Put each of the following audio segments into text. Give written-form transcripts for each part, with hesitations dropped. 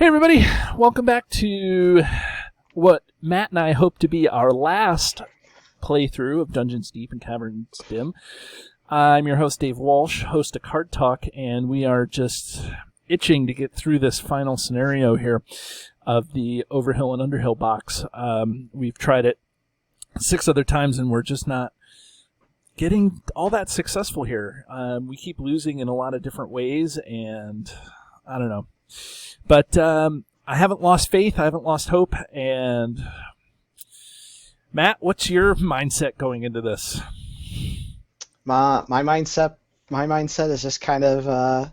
Hey everybody, welcome back to what Matt and I hope to be our last playthrough of Dungeons Deep and Caverns Dim. I'm your host Dave Walsh, host of Card Talk, and we are just itching to get through this final scenario here of the Overhill and Underhill box. We've tried it 6 other times and we're just not getting all that successful here. We keep losing in a lot of different ways, and I don't know. But I haven't lost faith, I haven't lost hope, and Matt, what's your mindset going into this? My mindset is just kind of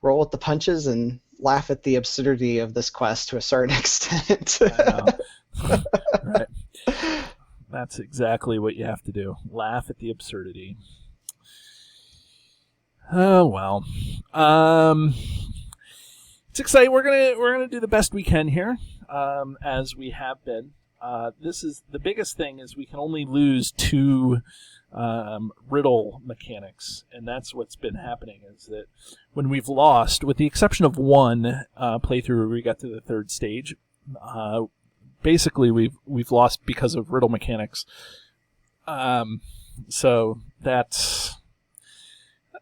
roll with the punches and laugh at the absurdity of this quest to a certain extent. I know. Right. That's exactly what you have to do. Laugh at the absurdity. Oh well. It's exciting. We're gonna do the best we can here, as we have been. This is the biggest thing: is we can only lose 2 riddle mechanics, and that's what's been happening. Is that when we've lost, with the exception of one playthrough where we got to the 3rd stage, basically we've lost because of riddle mechanics. So that's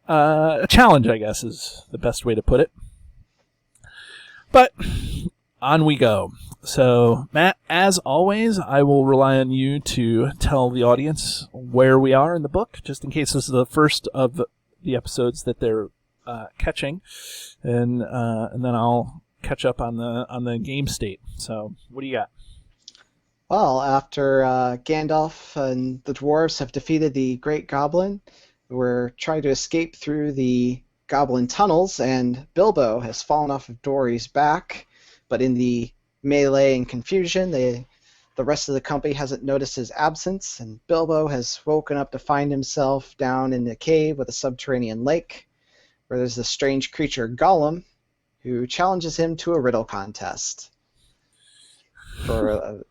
a challenge, I guess, is the best way to put it. But on we go. So, Matt, as always, I will rely on you to tell the audience where we are in the book, just in case this is the first of the episodes that they're catching, and then I'll catch up on the game state. So, what do you got? Well, after Gandalf and the dwarves have defeated the Great Goblin, we're trying to escape through the Goblin tunnels, and Bilbo has fallen off of Dory's back, but in the melee and confusion, the rest of the company hasn't noticed his absence, and Bilbo has woken up to find himself down in a cave with a subterranean lake, where there's this strange creature, Gollum, who challenges him to a riddle contest for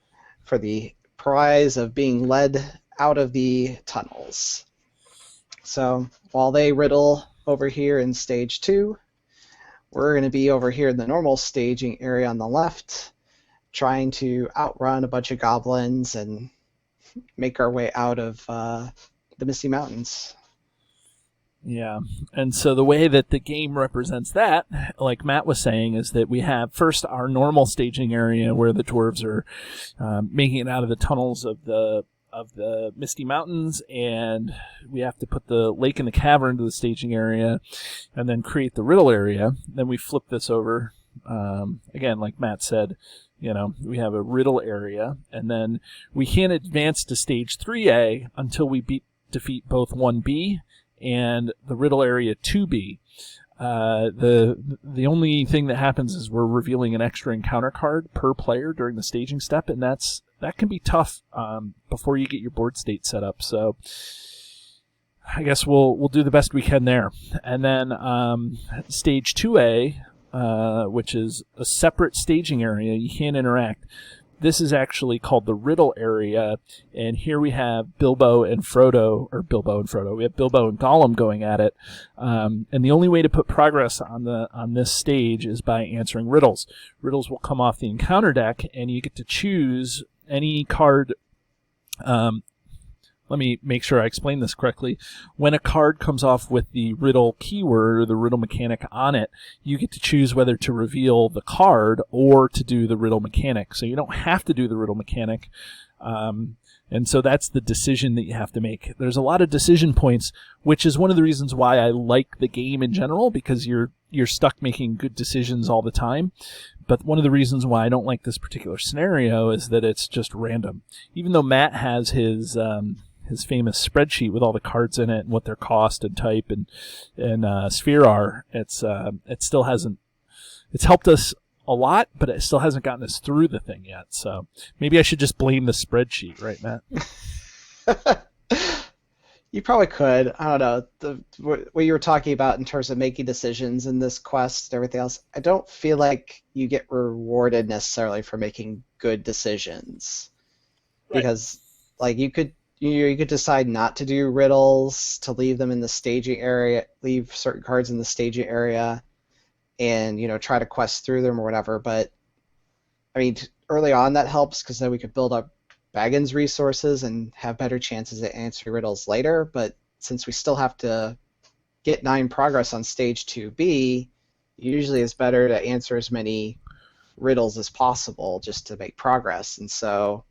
the prize of being led out of the tunnels. So, while they riddle over here in stage 2, we're going to be over here in the normal staging area on the left, trying to outrun a bunch of goblins and make our way out of the Misty Mountains. Yeah, and so the way that the game represents that, like Matt was saying, is that we have first our normal staging area where the dwarves are making it out of the tunnels of the Misty Mountains, and we have to put the lake and the cavern to the staging area and then create the riddle area. Then we flip this over. Again, like Matt said, we have a riddle area, and then we can't advance to stage 3A until we defeat both 1B and the riddle area 2B. The only thing that happens is we're revealing an extra encounter card per player during the staging step, and that can be tough before you get your board state set up. So I guess we'll do the best we can there. And then stage 2A, which is a separate staging area, you can't interact. This is actually called the riddle area, and here we have Bilbo and Frodo. We have Bilbo and Gollum going at it, and the only way to put progress on this stage is by answering riddles. Riddles will come off the encounter deck, and you get to choose any card. Let me make sure I explain this correctly. When a card comes off with the riddle keyword or the riddle mechanic on it, you get to choose whether to reveal the card or to do the riddle mechanic. So you don't have to do the riddle mechanic. And so that's the decision that you have to make. There's a lot of decision points, which is one of the reasons why I like the game in general, because you're stuck making good decisions all the time. But one of the reasons why I don't like this particular scenario is that it's just random. Even though Matt has his famous spreadsheet with all the cards in it and what their cost and type and sphere are, it still hasn't. It's helped us a lot, but it still hasn't gotten us through the thing yet. So maybe I should just blame the spreadsheet, right, Matt? You probably could. I don't know. What you were talking about in terms of making decisions in this quest and everything else, I don't feel like you get rewarded necessarily for making good decisions. Right. Because like you could decide not to do riddles, to leave them in the staging area, leave certain cards in the staging area, and try to quest through them or whatever. But I mean, early on that helps because then we could build up Baggins resources and have better chances at answering riddles later. But since we still have to get 9 progress on stage 2B, usually it's better to answer as many riddles as possible just to make progress. And so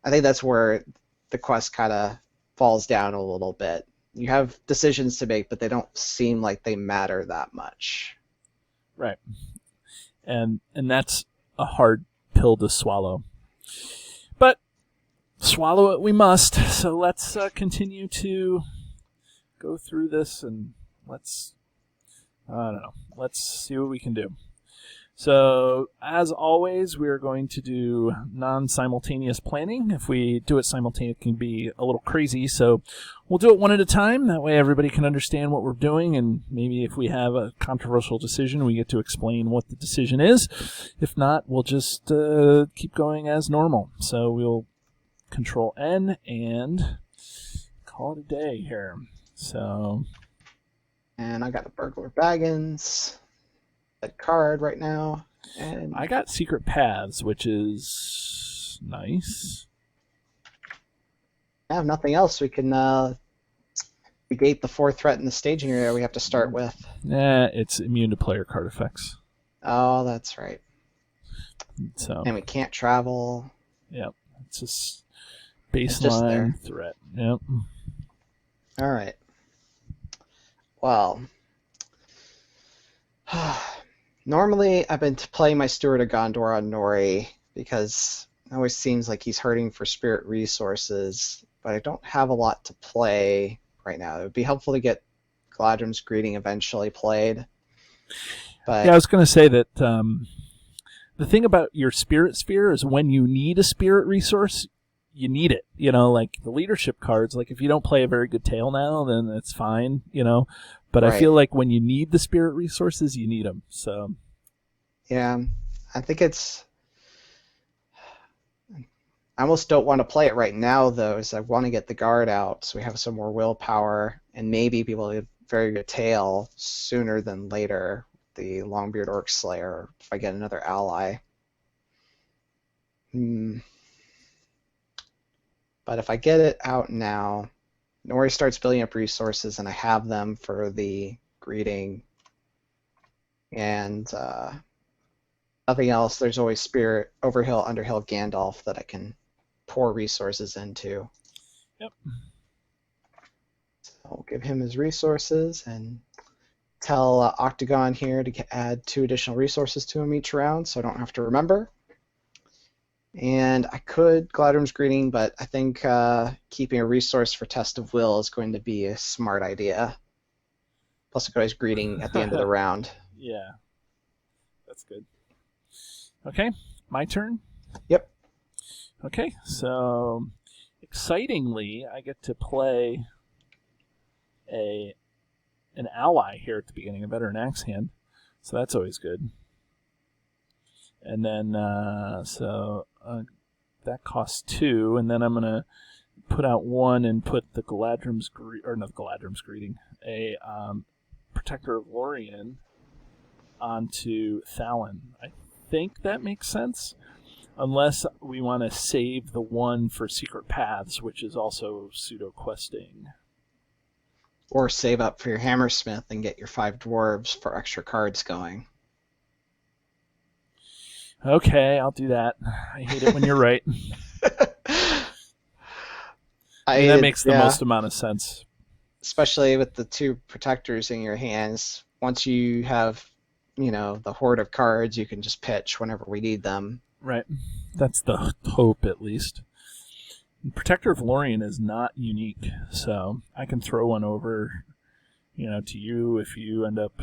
I think that's where the quest kind of falls down a little bit. You have decisions to make, but they don't seem like they matter that much. Right. And that's a hard pill to swallow. But swallow it we must. So let's continue to go through this, and let's see what we can do. So, as always, we're going to do non-simultaneous planning. If we do it simultaneously, it can be a little crazy. So, we'll do it one at a time. That way everybody can understand what we're doing, and maybe if we have a controversial decision, we get to explain what the decision is. If not, we'll just keep going as normal. So, we'll Control N and call it a day here. So, and I got a burglar Baggins. That card right now, and I got Secret Paths, which is nice. I have nothing else. We can negate the 4th threat in the staging area we have to start with. It's immune to player card effects. Oh, that's right. So, and we can't travel. Yep, it's just baseline threat. Yep. All right. Well. Normally, I've been playing my Steward of Gondor on Nori because it always seems like he's hurting for spirit resources, but I don't have a lot to play right now. It would be helpful to get Galadrim's Greeting eventually played. But yeah, I was going to say that the thing about your Spirit Sphere is when you need a spirit resource, you need it. Like the leadership cards, like if you don't play a very good tale now, then it's fine, But right. I feel like when you need the spirit resources, you need them. So, yeah, I think it's. I almost don't want to play it right now, though, as I want to get the guard out so we have some more willpower and maybe be able to get a very good tale sooner than later. The Longbeard Orc Slayer, if I get another ally. But if I get it out now. Nori starts building up resources, and I have them for the greeting. And nothing else. There's always Spirit, Overhill, Underhill, Gandalf that I can pour resources into. Yep. So I'll give him his resources and tell Octagon here to add 2 additional resources to him each round, so I don't have to remember. And I could Galadrim's Greeting, but I think keeping a resource for Test of Will is going to be a smart idea. Plus, I could always Greeting at the end of the round. Yeah, that's good. Okay, my turn? Yep. Okay, so excitingly, I get to play an ally here at the beginning, a Veteran Axe Hand, so that's always good. And then, that costs 2, and then I'm going to put out 1 and put the Galadrim's Greeting, a Protector of Lorien onto Thalon. I think that makes sense, unless we want to save the 1 for Secret Paths, which is also pseudo-questing. Or save up for your Hammersmith and get your 5 dwarves for extra cards going. Okay, I'll do that. I hate it when you're right. That makes the most amount of sense. Especially with the 2 protectors in your hands. Once you have, the horde of cards, you can just pitch whenever we need them. Right. That's the hope, at least. Protector of Lorien is not unique, so I can throw one over, to you if you end up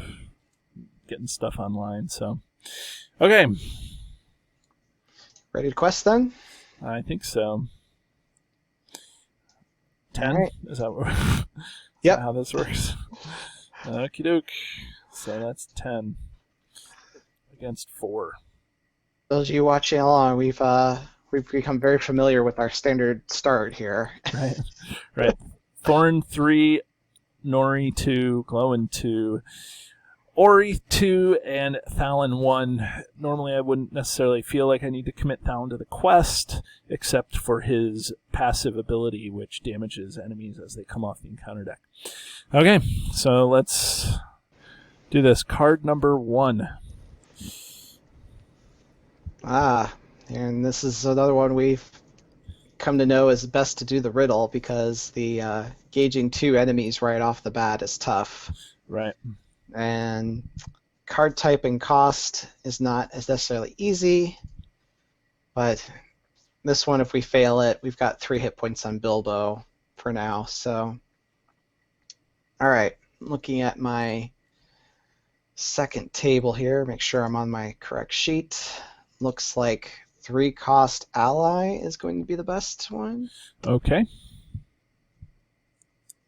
getting stuff online. So, okay. Ready to quest then? I think so. 10? Right. Is that yep. How this works? Okie doke. So that's 10 against 4. Those of you watching along, we've become very familiar with our standard start here. Right. Thorn 3, Nori 2, Glowin 2. Ori 2 and Thalon 1. Normally I wouldn't necessarily feel like I need to commit Thalon to the quest, except for his passive ability, which damages enemies as they come off the encounter deck. Okay, so let's do this. Card number 1. And this is another one we've come to know is best to do the riddle because the gauging 2 enemies right off the bat is tough. Right. And card type and cost is not as necessarily easy, but this one, if we fail it, we've got 3 hit points on Bilbo for now. So, all right, looking at my second table here, make sure I'm on my correct sheet. Looks like 3 cost ally is going to be the best one. Okay.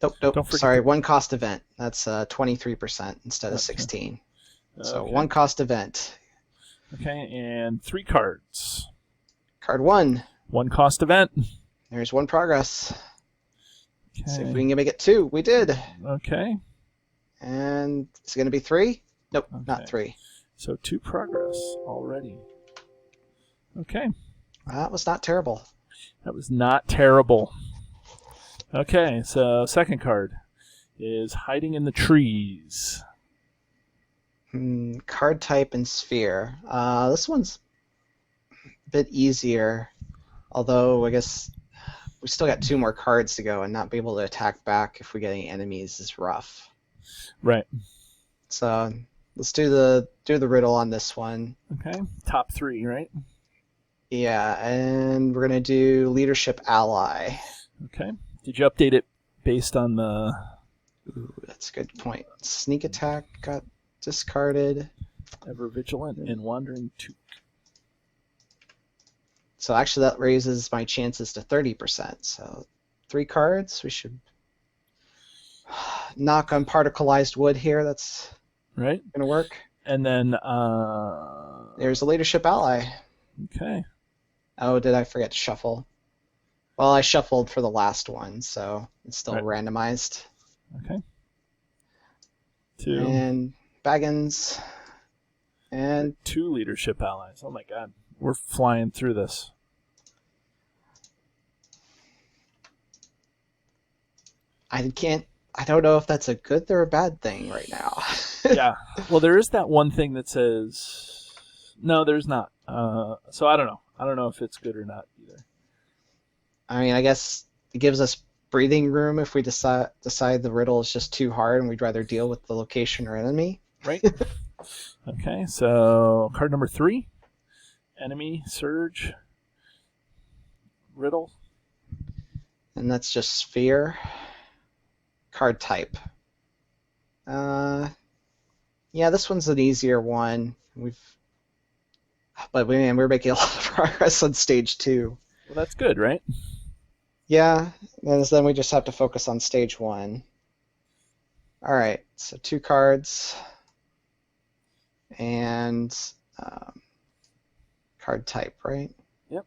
Nope. Sorry, 1 cost event. That's 23% instead of 16. So 1 cost event. Okay, and 3 cards. Card 1. 1 cost event. There's 1 progress. Okay. See if we can make it 2. We did. Okay. And it's going to be 3? Nope, Okay. not 3. So 2 progress already. Okay. That was not terrible. That was not terrible. Okay, so second card is Hiding in the Trees. Card type and sphere. This one's a bit easier, although I guess we still got 2 more cards to go, and not be able to attack back if we get any enemies is rough. Right. So let's do the riddle on this one. Okay. Top 3, right? Yeah, and we're gonna do leadership ally. Okay. Did you update it based on the... Ooh, that's a good point. Sneak attack got discarded. Ever Vigilant and Wandering Toot. So actually that raises my chances to 30%. So 3 cards, we should knock on particleized wood here. That's right. Gonna work. And then there's a leadership ally. Okay. Oh, did I forget to shuffle? Well, I shuffled for the last one, so it's still randomized. Okay. 2. And Baggins. And 2 leadership allies. Oh my god. We're flying through this. I don't know if that's a good or a bad thing right now. Yeah. Well, there is that one thing that says... No, there's not. So I don't know. I don't know if it's good or not either. I mean, I guess it gives us breathing room if we decide the riddle is just too hard and we'd rather deal with the location or enemy. Right. Okay, so card number 3. Enemy, Surge, Riddle. And that's just sphere. Card type. Yeah, this one's an easier one. But we're making a lot of progress on stage 2. Well, that's good, right? Yeah, and then we just have to focus on stage 1. All right, so 2 cards. And card type, right? Yep.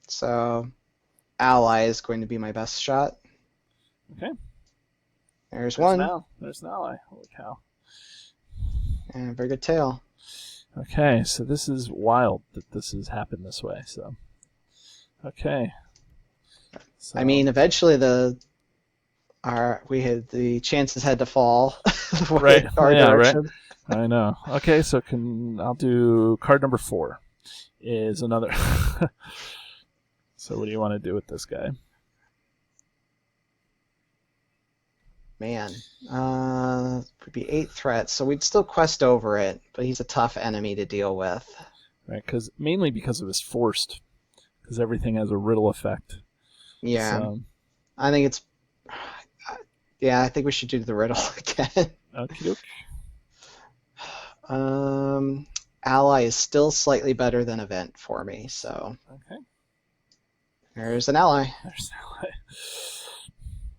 So ally is going to be my best shot. Okay. There's one. There's an ally. Holy cow. And very good tail. Okay, so this is wild that this has happened this way. So, okay. So, I mean, eventually the chances had to fall. Right. Our Yeah, direction. right. I know. Okay, so I'll do card number 4. Is another. So what do you want to do with this guy? Man, would be 8 threats, so we'd still quest over it, but he's a tough enemy to deal with. Right, mainly because of his forced, because everything has a riddle effect. Yeah, So, I think it's. Yeah, I think we should do the riddle again. okie doke. Ally is still slightly better than event for me, so. Okay. There's an ally. There's an ally.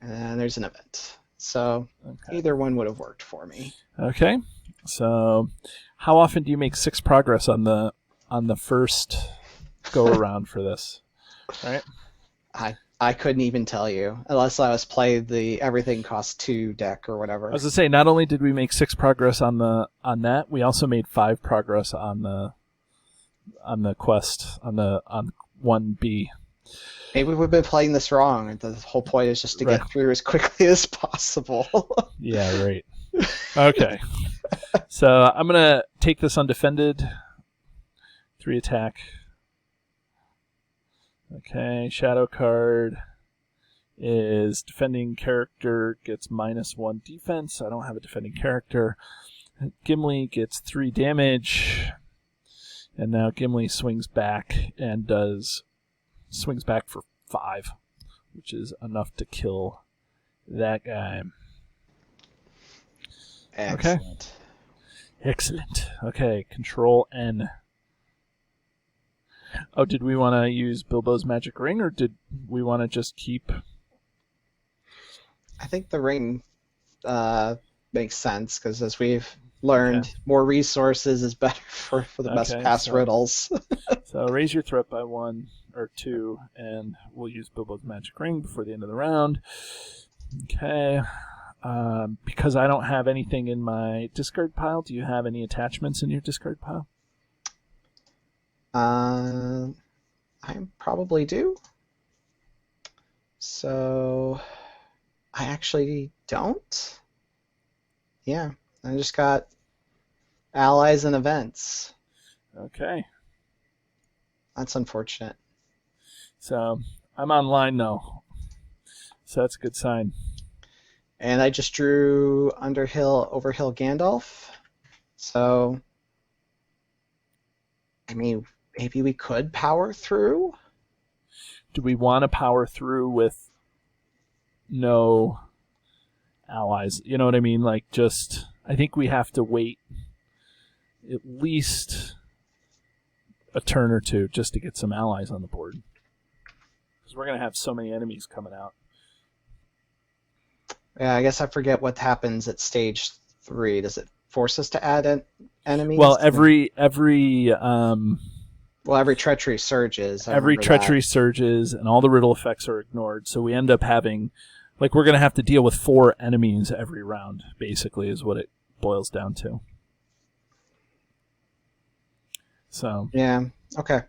And there's an event. So either one would have worked for me. Okay. So how often do you make 6 progress on the first go around for this? Right? I I couldn't even tell you unless I was playing the everything costs 2 deck or I whatever. was to say, not only did we make 6 progress on that, we also made 5 progress on the quest on 1B. Maybe we've been playing this wrong. The whole point is just to Right. get through as quickly as possible. Yeah, right. Okay. So I'm gonna take this undefended. 3 attack. Okay, shadow card is defending character gets -1 defense. I don't have a defending character. Gimli gets 3 damage. And now Gimli swings back for 5, which is enough to kill that guy. Excellent. Excellent. Okay, Control N. Oh, did we want to use Bilbo's magic ring, or did we want to just keep... I think the ring makes sense, because as we've learned, more resources is better for the best pass riddles. So raise your threat by 1 or 2, and we'll use Bilbo's magic ring before the end of the round. Okay. Because I don't have anything in my discard pile, do you have any attachments in your discard pile? I probably do. So I actually don't. Yeah, I just got allies and events. Okay. That's unfortunate. So I'm online now. So that's a good sign. And I just drew Overhill Gandalf. So, I mean, maybe we could power through. Do we want to power through with no allies? You know what I mean? Like, just, I think we have to wait at least a turn or two just to get some allies on the board. Because we're going to have so many enemies coming out. Yeah, I guess I forget what happens at stage 3. Does it force us to add enemies? Well, every treachery surges. Every treachery surges, and all the riddle effects are ignored. So we end up having, like, we're going to have to deal with 4 enemies every round, basically, is what it boils down to. So yeah, okay.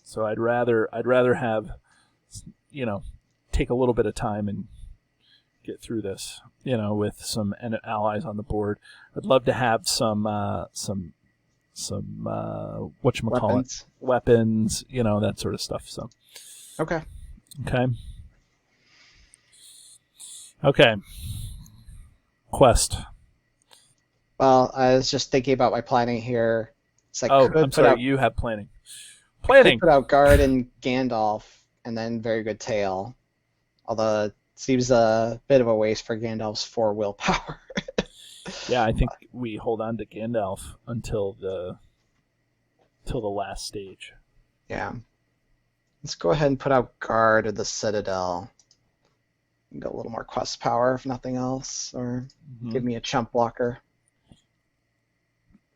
So I'd rather have, take a little bit of time and get through this, with some allies on the board. I'd love to have some whatchamacallit, weapons, that sort of stuff. So Okay. Quest. Well, I was just thinking about my planning here. It's like I'm sorry, you have planning. I could put out Guard and Gandalf, and then very good tail. Although it seems a bit of a waste for Gandalf's 4 willpower. Yeah, I think we hold on to Gandalf until the last stage. Yeah. Let's go ahead and put out Guard of the Citadel. Get a little more quest power, if nothing else, or give me a chump blocker.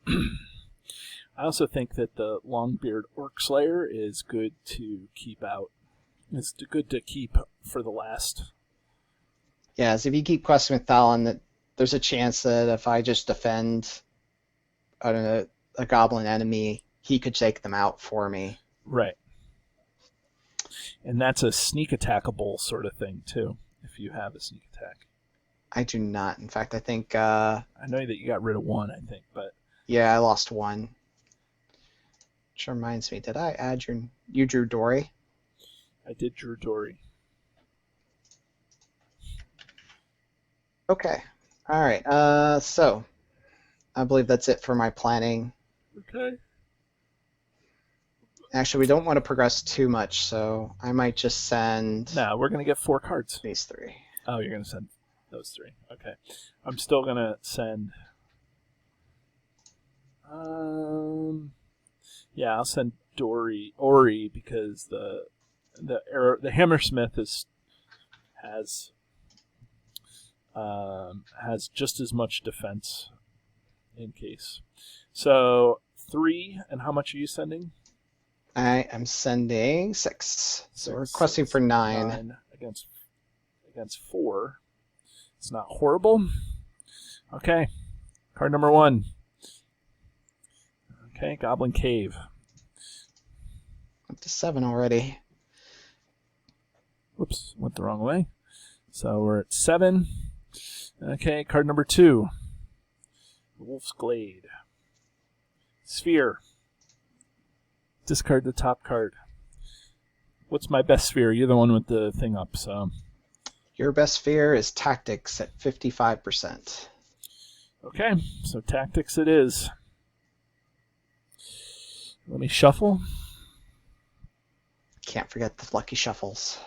I also think that the Longbeard Orc Slayer is good to keep out. It's good to keep for the last. Yeah, so if you keep questing with Thalon, that there's a chance that if I just defend, I don't know, a goblin enemy, he could take them out for me. Right. And that's a sneak attackable sort of thing too, if you have a sneak attack. I do not. In fact, I think I know that you got rid of 1, I think, but yeah, I lost 1. Which reminds me, did I add you drew Dory? I did drew Dory. Okay. All right. So I believe that's it for my planning. Okay. Actually, we don't want to progress too much, so I might just send... No, we're going to get 4 cards. These 3. Oh, you're going to send those 3. Okay. I'm still going to send... Yeah, I'll send Ori, because the Hammersmith has just as much defense in case. So 3, and how much are you sending? I am sending 6. So we're requesting for 9. 9 against 4. It's not horrible. Okay. Card number 1. Okay, Goblin Cave. Up to 7 already. Whoops, went the wrong way. So we're at 7. Okay, card number 2. Wolf's Glade. Sphere. Discard the top card. What's my best sphere? You're the one with the thing up, so. Your best sphere is Tactics at 55%. Okay, so Tactics it is. Let me shuffle. Can't forget the lucky shuffles.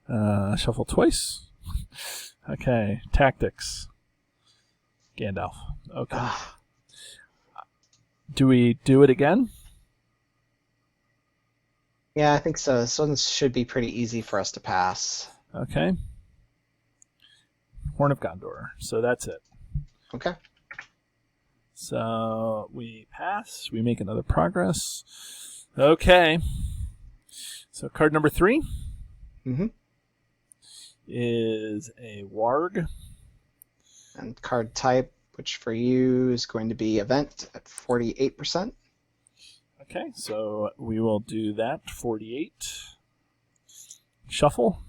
Shuffle twice. Okay, Tactics. Gandalf. Okay. Do we do it again? Yeah, I think so. This one should be pretty easy for us to pass. Okay. Horn of Gondor. So that's it. Okay. So we pass. We make another progress. Okay. So card number 3 is a Warg. And card type, which for you is going to be Event at 48%. Okay, so we will do that. 48. Shuffle.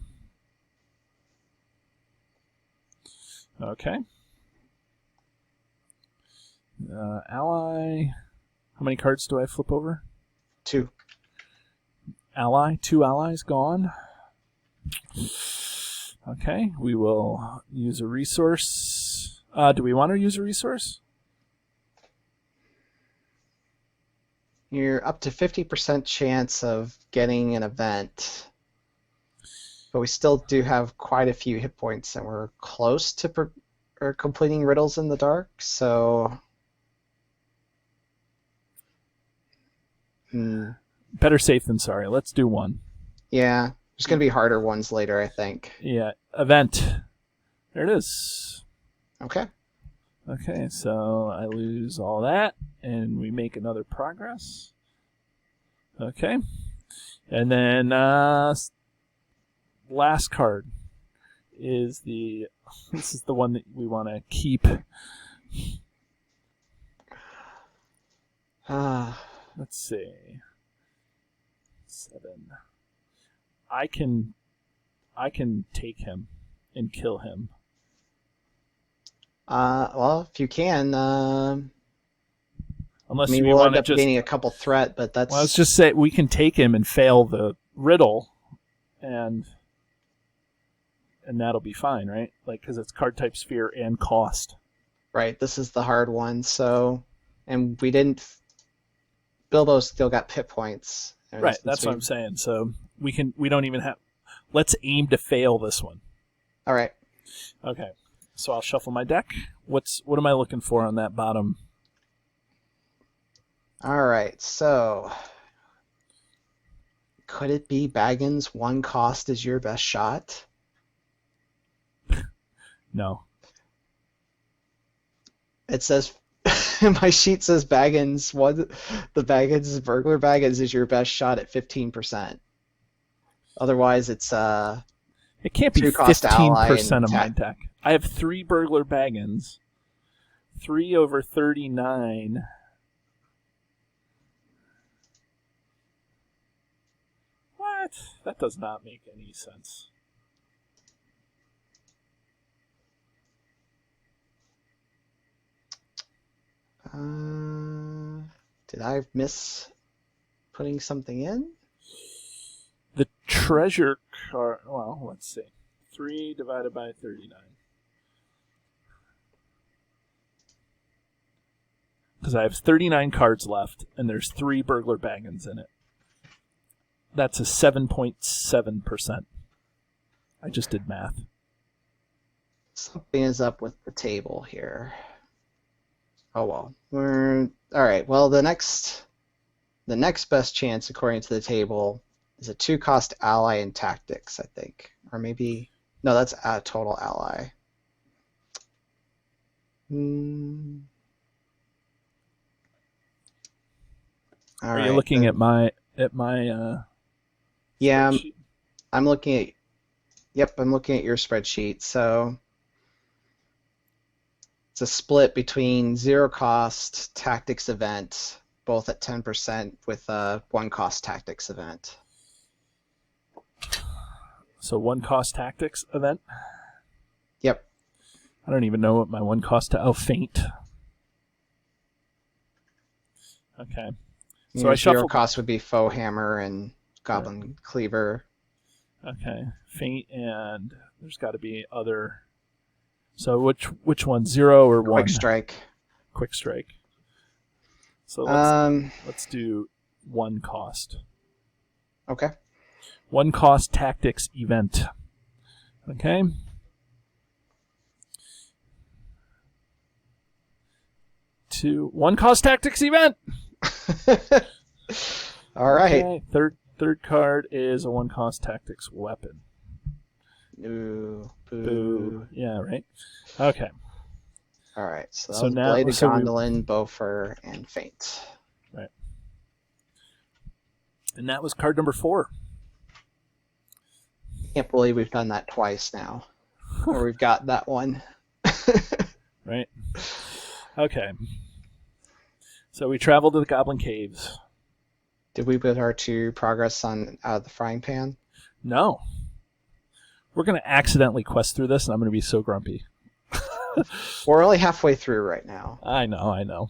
Okay. Ally. How many cards do I flip over? 2. Ally. 2 allies gone. Okay, we will use a resource. Do we want to use a resource? You're up to 50% chance of getting an event. But we still do have quite a few hit points, and we're close to completing Riddles in the Dark, so... Better safe than sorry. Let's do 1. Yeah, there's going to be harder ones later, I think. Yeah, event. There it is. Okay. Okay, so I lose all that, and we make another progress. Okay. And then last card is this is the one that we want to keep. Let's see. 7. I can take him and kill him. Well, if you can, Unless we'll want end to up just gaining a couple threat, but that's... Well, let's just say we can take him and fail the riddle, and that'll be fine, right? Like, because it's card type, sphere, and cost. Right, this is the hard one, so... And we didn't... Bilbo still got hit points. Right, that's what I'm saying. So we don't even have... Let's aim to fail this one. All right. Okay, so I'll shuffle my deck. What am I looking for on that bottom? All right, so... Could it be Baggins' 1 cost is your best shot? No. It says... My sheet says Baggins. The Baggins Burglar Baggins is your best shot at 15%. Otherwise, it's it can't be 15% of my deck. I have 3 Burglar Baggins, 3 over 39. What? That does not make any sense. Did I miss putting something in? The treasure card... Well, let's see. 3 divided by 39. Because I have 39 cards left, and there's 3 Burglar Baggins in it. That's a 7.7%. I just did math. Something is up with the table here. Oh well. All right. Well, the next best chance, according to the table, is a 2-cost ally in Tactics, I think, or maybe no, that's a total ally. Are you looking at my at my Yeah, spreadsheet? I'm looking at. Yep, I'm looking at your spreadsheet. So it's a split between zero cost tactics event, both at 10% with a one cost tactics event. So one cost tactics event. Yep. I don't even know what my one cost to. Oh, faint. Okay. So Your I zero shuffled. cost would be Foe Hammer and Goblin Cleaver. Okay, faint, and there's got to be other. So which one? 0 or 1? Quick Strike. Quick strike. So let's do one cost. Okay. One cost tactics event. Okay. One cost tactics event. All right. Okay. Third card is a one cost tactics weapon. Ooh, boo. Boo. Yeah, right. Okay. All right. So that So was now- Blade of so we- Gondolin, Bowfur, and Faint. Right. And that was card number 4. Can't believe we've done that twice now. Or we've got that one. Right. Okay. So we traveled to the Goblin Caves. Did we put our 2 progress on out of the frying pan? No. We're going to accidentally quest through this, and I'm going to be so grumpy. We're only halfway through right now. I know.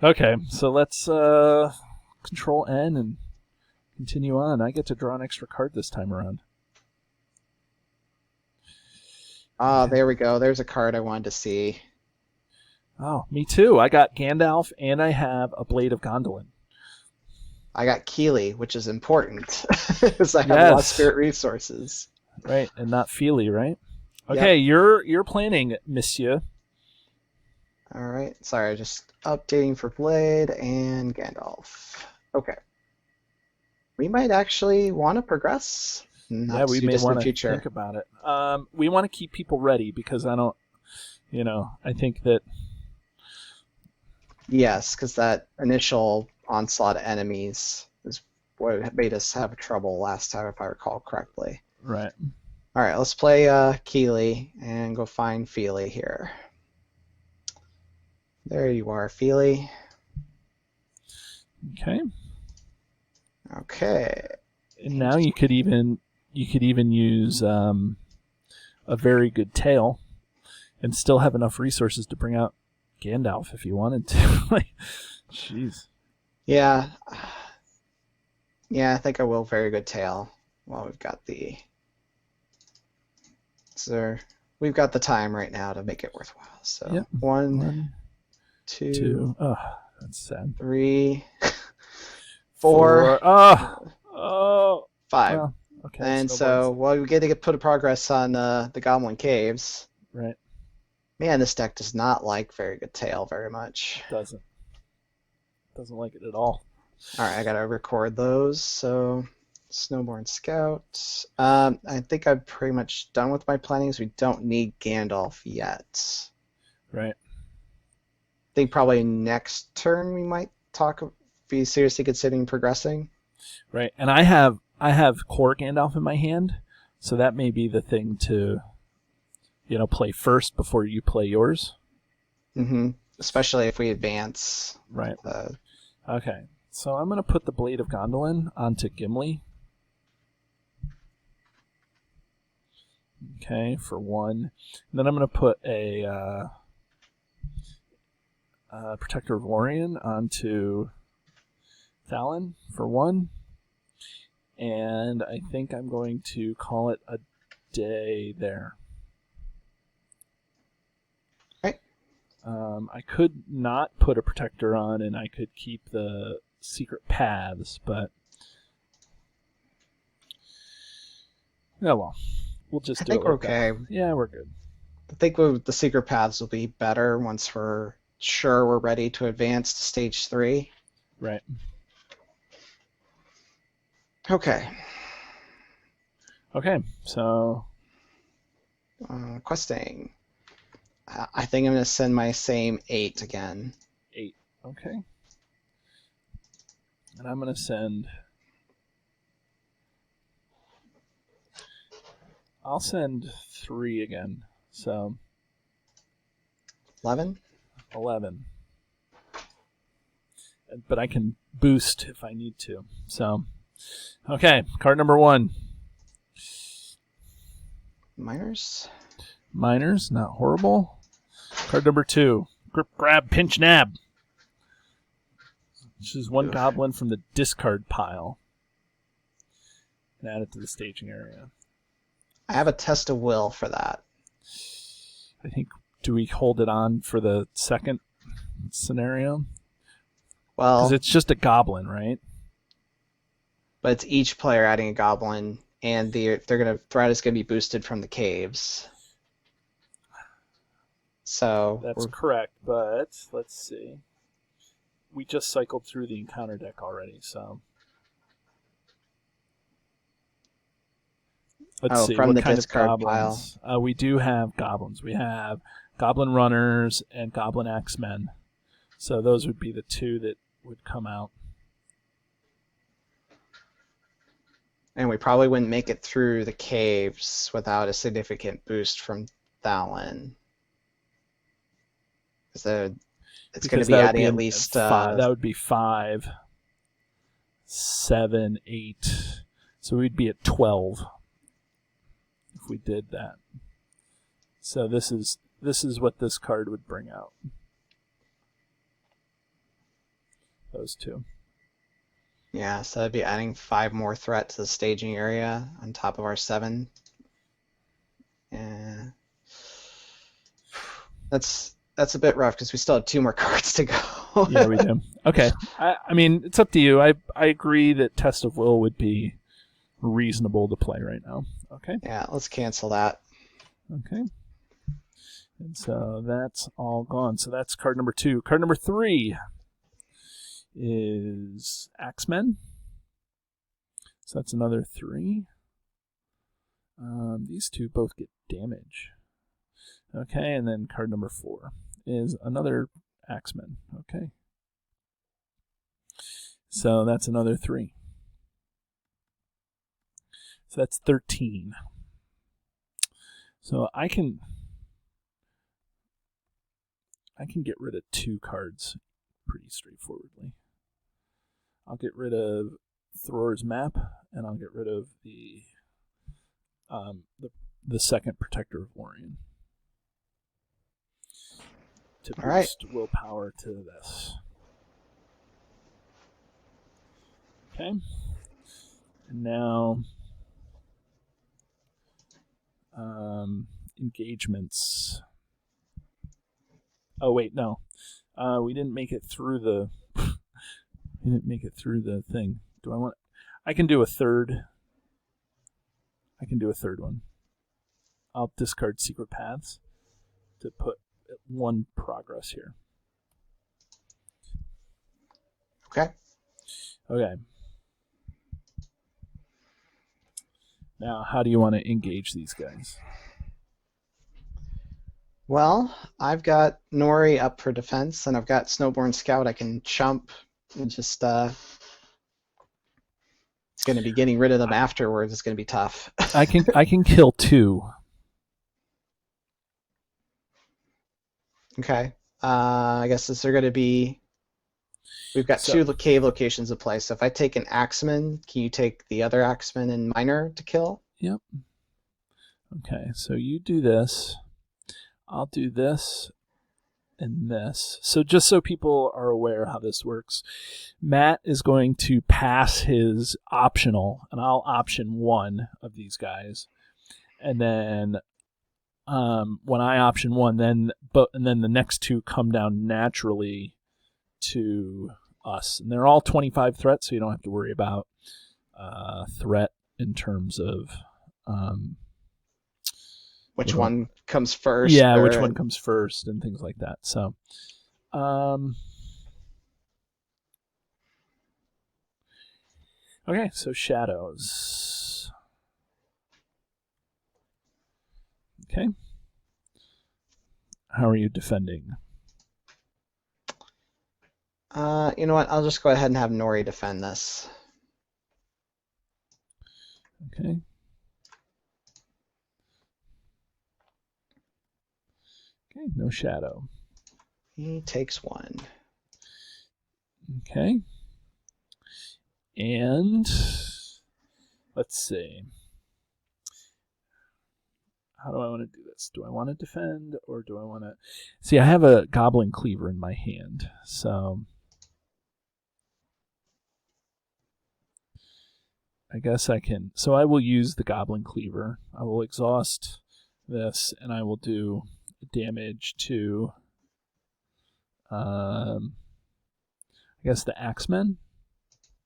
Okay, so let's Control N and continue on. I get to draw an extra card this time around. Ah, there we go. There's a card I wanted to see. Oh, me too. I got Gandalf, and I have a Blade of Gondolin. I got Keeley, which is important, because I have a lot of Yes. spirit resources. Right, and not Feely, right? Okay, you're planning, Monsieur. All right. Sorry, just updating for Blade and Gandalf. Okay. We might actually want to progress. Not Yeah, we too may distant want to future. think about it. We want to keep people ready because I don't, I think that. Yes, because that initial onslaught of enemies is what made us have trouble last time, if I recall correctly. Right. All right, let's play Keeley and go find Feely here. There you are, Feely. Okay. Okay. And now you could even use a very good tail, and still have enough resources to bring out Gandalf if you wanted to. Like, jeez. Yeah. Yeah, I think I will. Very good tail. Well, we've got the. So we've got the time right now to make it worthwhile. So Yep. 1, 2, Oh, that's sad. 3, 4, Oh. 5. Well, okay. And snowballs. so, well, we get to put a progress on the Goblin Caves. Right. Man, this deck does not like very good tail very much. Doesn't like it at all. All right, I gotta record those. So, Snowborn Scout. I think I'm pretty much done with my plannings. We don't need Gandalf yet. Right. I think probably next turn we might be seriously considering progressing. Right. And I have Core Gandalf in my hand, so that may be the thing to, play first before you play yours. Mm-hmm. Especially if we advance. Right. Okay. So I'm going to put the Blade of Gondolin onto Gimli. Okay, for 1. And then I'm going to put a Protector of Lorien onto Thalon for 1. And I think I'm going to call it a day there. Right. I could not put a Protector on, and I could keep the Secret Paths, but well, we'll just I do think it we're like that. okay. Yeah, we're good. I think the secret paths will be better once we're sure we're ready to advance to stage 3. Right. Okay. Okay, so Questing. I think I'm going to send my same 8 again. 8. Okay. And I'm going to send I'll send 3 again. So 11. 11. But I can boost if I need to. So, okay, card number 1. Miners. Miners, not horrible. Card number 2. Grip, grab, pinch, nab. Choose 1 goblin from the discard pile and add it to the staging area. I have a test of will for that. I think, do we hold it on for the second scenario? Well, Because it's just a goblin, right? but it's each player adding a goblin, and threat is gonna be boosted from the caves. So That's correct, but let's see. We just cycled through the encounter deck already, so let's see from what the kind of discard goblins. We do have goblins. We have goblin runners and goblin axemen. So those would be the 2 that would come out. And we probably wouldn't make it through the caves without a significant boost from Thalin. It's going to be adding at least 5. That would be 5, 7, 8. So we'd be at 12 if we did that. So this is what this card would bring out. Those 2. Yeah, so that'd be adding 5 more threat to the staging area on top of our 7. Yeah. That's a bit rough because we still have 2 more cards to go. Yeah, we do. Okay. I mean, it's up to you. I agree that Test of Will would be reasonable to play right now. Okay. Yeah, let's cancel that. Okay. And so that's all gone. So that's card number 2. Card number 3 is Axemen. So that's another 3. These 2 both get damage. Okay, and then card number 4 is another Axeman. Okay. So that's another 3. So that's 13. So I can get rid of 2 cards pretty straightforwardly. I'll get rid of Thrower's Map, and I'll get rid of the second Protector of Lorien to boost willpower to this. Okay. And now engagements. Oh wait, no. We didn't make it through the thing. I can do a third one. I'll discard Secret Paths to put 1 progress here. Okay. Now, how do you want to engage these guys? Well, I've got Nori up for defense, and I've got Snowborn Scout I can chump and just it's going to be getting rid of them afterwards. It's going to be tough. I can kill 2. Okay. I guess they're going to be. We've got 2 cave locations to play. So if I take an Axeman, can you take the other Axeman and Miner to kill? Yep. Okay, so you do this. I'll do this and this. So just so people are aware how this works, Matt is going to pass his optional, and I'll option 1 of these guys. And then when I option 1, and then the next 2 come down naturally to us. And they're all 25 threats, so you don't have to worry about threat in terms of which one comes first? Yeah, which one comes first and things like that. So, okay, so shadows. Okay. How are you defending? You know what? I'll just go ahead and have Nori defend this. Okay. Okay, no shadow. He takes 1. Okay. And let's see. How do I want to do this? Do I want to defend or do I want to... See, I have a Goblin Cleaver in my hand, so I guess I can... So I will use the Goblin Cleaver. I will exhaust this, and I will do damage to, I guess, the Axemen.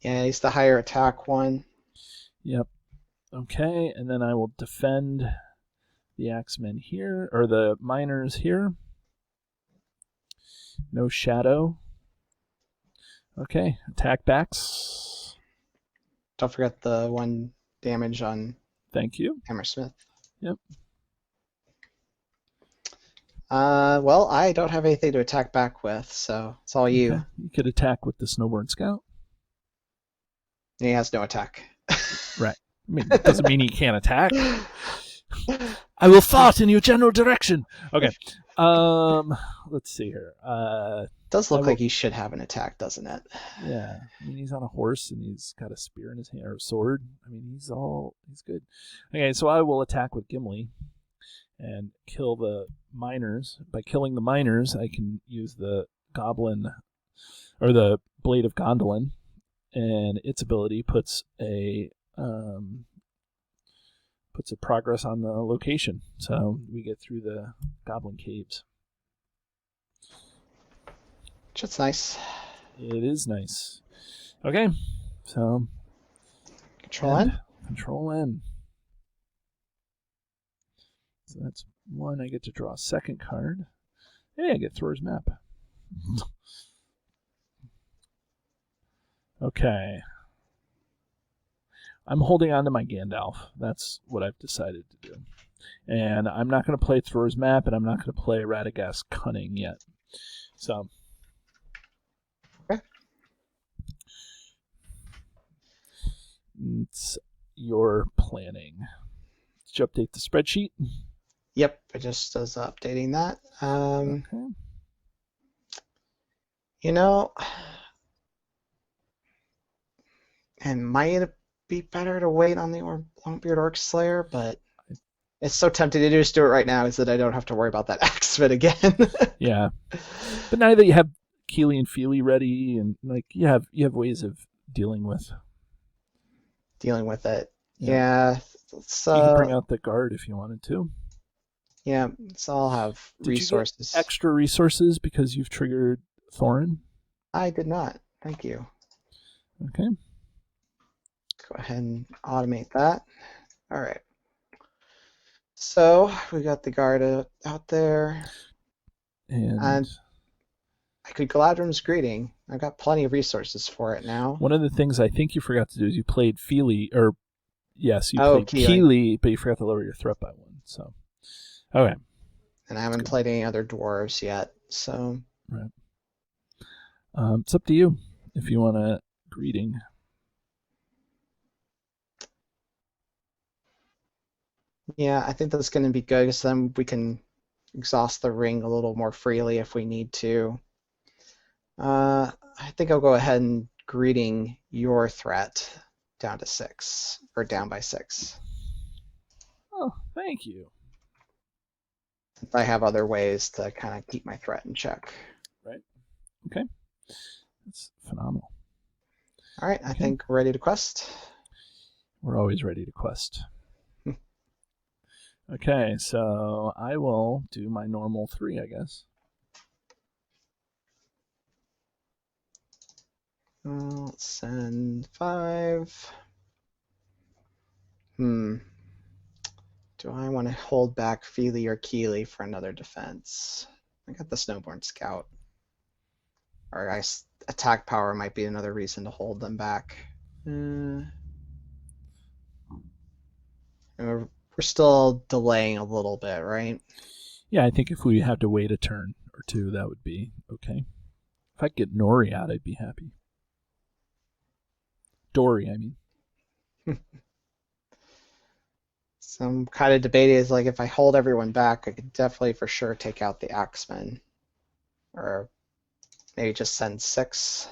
Yeah, he's the higher attack one. Yep. Okay, and then I will defend the Axemen here, or the miners here. No shadow. Okay, attack backs. Don't forget the 1 damage on Thank you. Hammersmith. Yep. Well, I don't have anything to attack back with, so it's all you. Okay. You could attack with the Snowborn Scout. He has no attack. Right. I mean, it doesn't mean he can't attack. I will fart in your general direction. Okay. Let's see here. Does look like he should have an attack, doesn't it? Yeah. I mean, he's on a horse and he's got a spear in his hand, or a sword. I mean, he's good. Okay, so I will attack with Gimli and kill the miners. By killing the miners, I can use the goblin, or the Blade of Gondolin, and its ability puts a progress on the location. So we get through the Goblin Caves. That's nice. It is nice. Okay, so Control N. Control N. So that's 1. I get to draw a second card. Hey, I get Thrower's Map. Okay. I'm holding on to my Gandalf. That's what I've decided to do. And I'm not going to play Thrower's Map, and I'm not going to play Radagast Cunning yet. So. Okay. It's your planning. Did you update the spreadsheet? Yep, I just was updating that. Okay. You know, it might be better to wait on the Longbeard Orc Slayer, but it's so tempting to just do it right now, is that I don't have to worry about that Axeman again. Yeah, but now that you have Keely and Feely ready, and like you have ways of dealing with it. Yeah. So you can bring out the guard if you wanted to. Yeah, so I'll have resources. Did you get extra resources because you've triggered Thorin? I did not. Thank you. Okay. Go ahead and automate that. All right. So we got the guard out there. And I could Galadrim's Greeting. I've got plenty of resources for it now. One of the things I think you forgot to do is you played Feely, or yes, you played Keely, but you forgot to lower your threat by 1. So, okay. And I haven't played any other dwarves yet, so. Right. It's up to you if you want a greeting. Yeah, I think that's going to be good, because then we can exhaust the ring a little more freely if we need to. I think I'll go ahead and greeting your threat down to 6, or down by 6. Oh, thank you. I have other ways to kind of keep my threat in check. Right. Okay. That's phenomenal. All right, I think we're ready to quest. We're always ready to quest. Okay, so I will do my normal 3, I guess. Let's send 5. Do I want to hold back Feely or Keely for another defense? I got the Snowborn Scout. Or attack power might be another reason to hold them back. We're still delaying a little bit, right? Yeah, I think if we have to wait a turn or 2, that would be okay. If I could get Nori out, I'd be happy. Dory, I mean. So I'm kind of debating is like if I hold everyone back, I could definitely for sure take out the Axemen. Or maybe just send 6.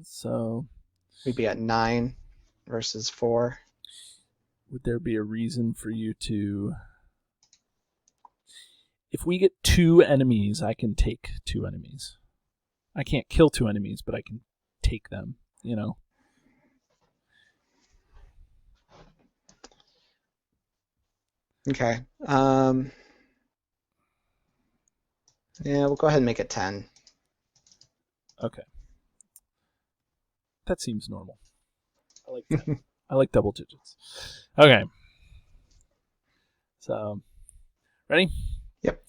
So We'd be at 9 versus 4. would there be a reason for you to... If we get 2 enemies, I can take 2 enemies. I can't kill 2 enemies, but I can take them, you know? Okay. Yeah, we'll go ahead and make it 10. Okay. That seems normal. I like 10. I like double digits. Okay. So, ready? Yep.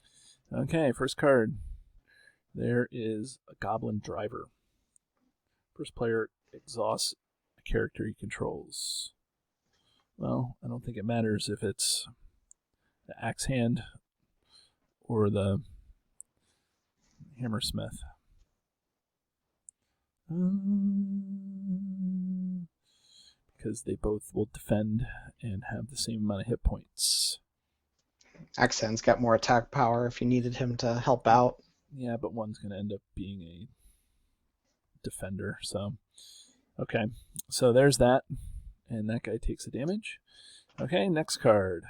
Okay, first card. There is a Goblin Driver. First player exhausts a character he controls. Well, I don't think it matters if it's the Axe Hand or the Hammersmith. Because they both will defend and have the same amount of hit points. Axen's got more attack power if you needed him to help out. Yeah, but one's going to end up being a defender. So, okay. So there's that. And that guy takes the damage. Okay, next card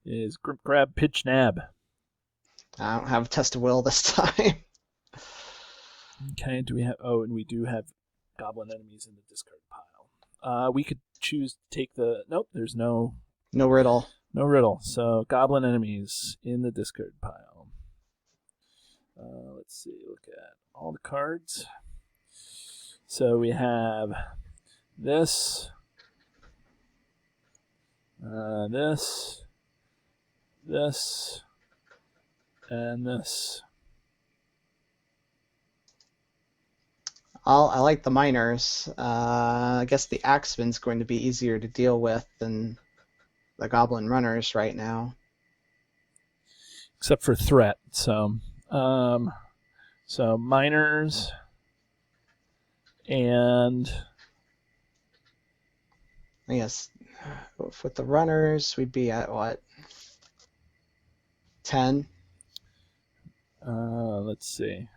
is Grip Grab Pitch Nab. I don't have Test of Will this time. Okay, do we have... Oh, and we do have goblin enemies in the discard pile. We could choose to take the... Nope, there's no... No riddle. No riddle. So, goblin enemies in the discard pile. Let's see, look at all the cards. So we have this, this, and this. I like the miners. I guess the Axeman's going to be easier to deal with than the Goblin Runners right now. Except for threat. So miners and... I guess with the runners, we'd be at what? 10? Let's see.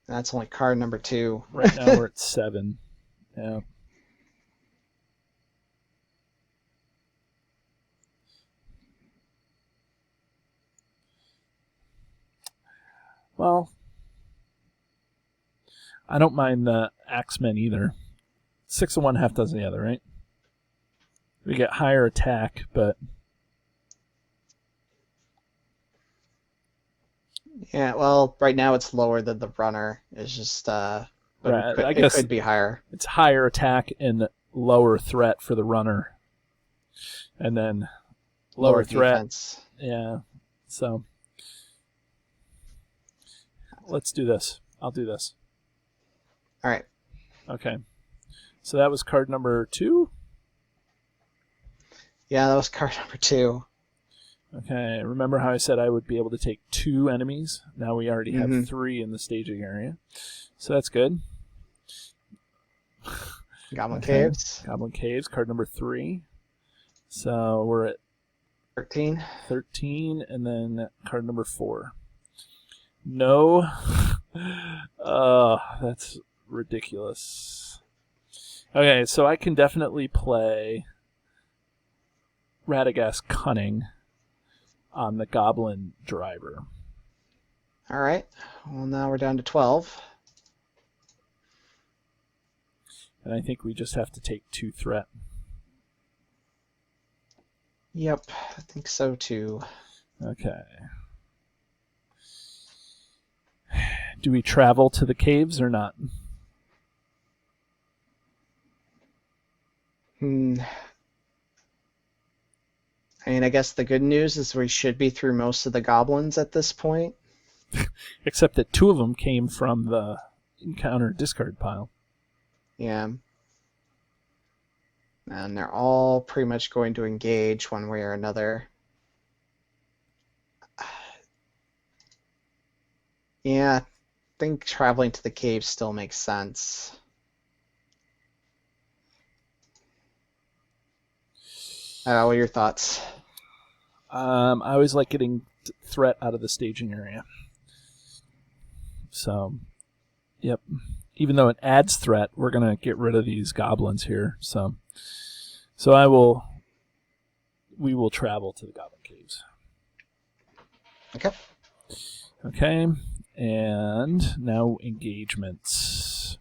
That's only card number 2. Right now we're at 7. Yeah. Well, I don't mind the Axemen either. 6 of one, half dozen the other, right? We get higher attack, but... Yeah, well, right now it's lower than the runner. It's just, but Right, I it guess could be higher. it's higher attack and lower threat for the runner. And then lower threat. Defense. Yeah. So let's do this. I'll do this. All right. Okay. So that was card number 2. Yeah, that was card number 2. Okay. Remember how I said I would be able to take 2 enemies? Now we already have Mhm. 3 in the staging area. So that's good. Goblin Okay. Caves. Goblin Caves, card number 3. So we're at 13. 13, and then card number 4. No. That's ridiculous. Okay, so I can definitely play Radagast Cunning on the Goblin Driver. All right. Well, now we're down to 12. And I think we just have to take 2 threat. Yep, I think so too. Okay. Do we travel to the caves or not? I mean, I guess the good news is we should be through most of the goblins at this point. Except that 2 of them came from the encounter discard pile. Yeah. And they're all pretty much going to engage one way or another. Yeah, think traveling to the cave still makes sense. What are your thoughts? I always like getting threat out of the staging area. So, yep. Even though it adds threat, we're going to get rid of these goblins here. So we will travel to the Goblin Caves. Okay. Okay, and now engagements.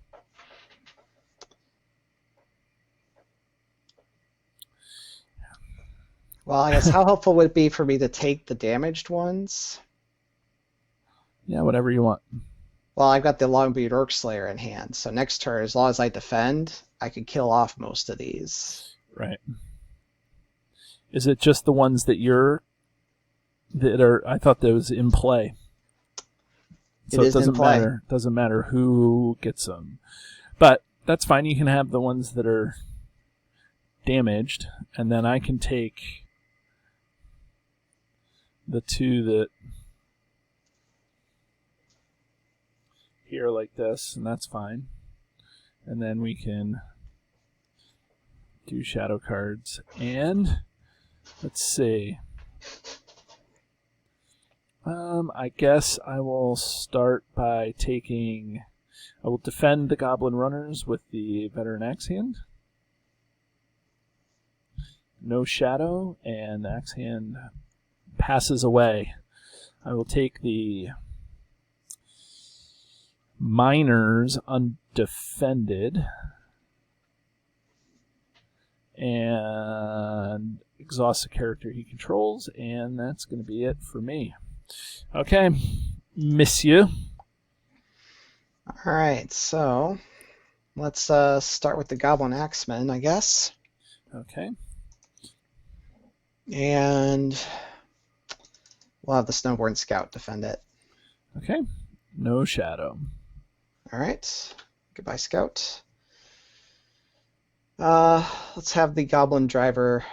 Well, I guess how helpful would it be for me to take the damaged ones? Yeah, whatever you want. Well, I've got the Longbeard Orc Slayer in hand, so next turn, as long as I defend, I can kill off most of these. Right. Is it just the ones that are? I thought that was in play. So it doesn't matter. Doesn't matter who gets them, but that's fine. You can have the ones that are damaged, and then I can take the two that here like this, and that's fine. And then we can do shadow cards, and let's see. I guess I will start by taking. I will defend the Goblin Runners with the Veteran Axe Hand. No shadow, and the Axe Hand passes away. I will take the Miners undefended and exhaust the character he controls, and that's going to be it for me. Okay, monsieur. All right, so let's start with the Goblin Axemen, I guess. Okay. And we'll have the Snowborn Scout defend it. Okay. No shadow. All right. Goodbye, Scout. Let's have the Goblin Driver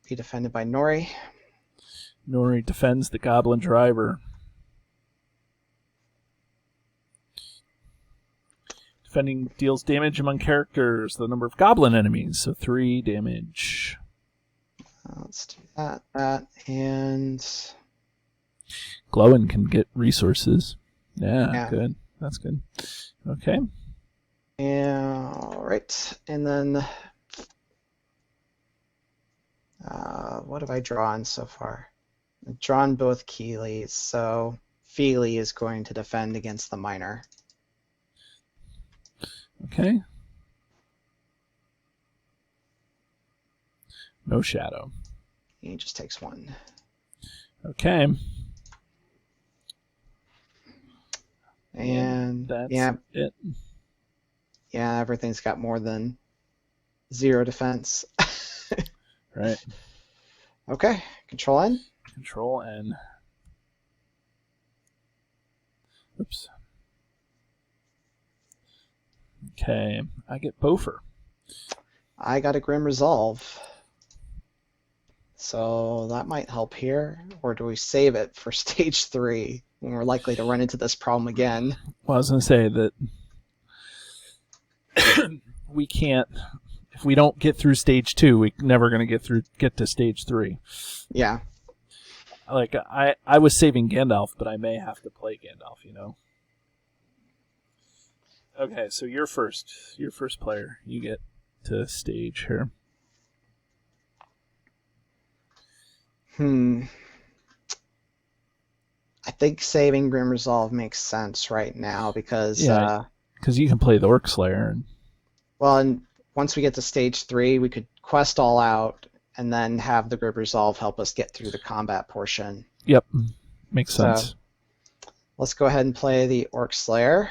be defended by Nori. Nori defends the Goblin Driver. Defending deals damage among characters, the number of goblin enemies, so 3 damage. Let's do that, and Glowin can get resources. Yeah, good. That's good. Okay. All right, and then what have I drawn so far? I've drawn both Keeleys, so Feely is going to defend against the Miner. Okay. No shadow. He just takes 1. Okay. And that's it. Yeah, everything's got more than 0 defense. Right. Okay, Control N. Control N. Oops. Okay, I get Bofer. I got a Grim Resolve. So that might help here. Or do we save it for stage 3 when we're likely to run into this problem again? Well, I was going to say that we can't. If we don't get through stage 2, we're never going to get to stage 3. Yeah. Like I was saving Gandalf, but I may have to play Gandalf, you know. Okay, so you're first. You're first player. You get to stage here. I think saving Grim Resolve makes sense right now because you can play the Orc Slayer. And once we get to stage 3, we could quest all out and then have the Grim Resolve help us get through the combat portion. Yep, makes sense. So, let's go ahead and play the Orc Slayer.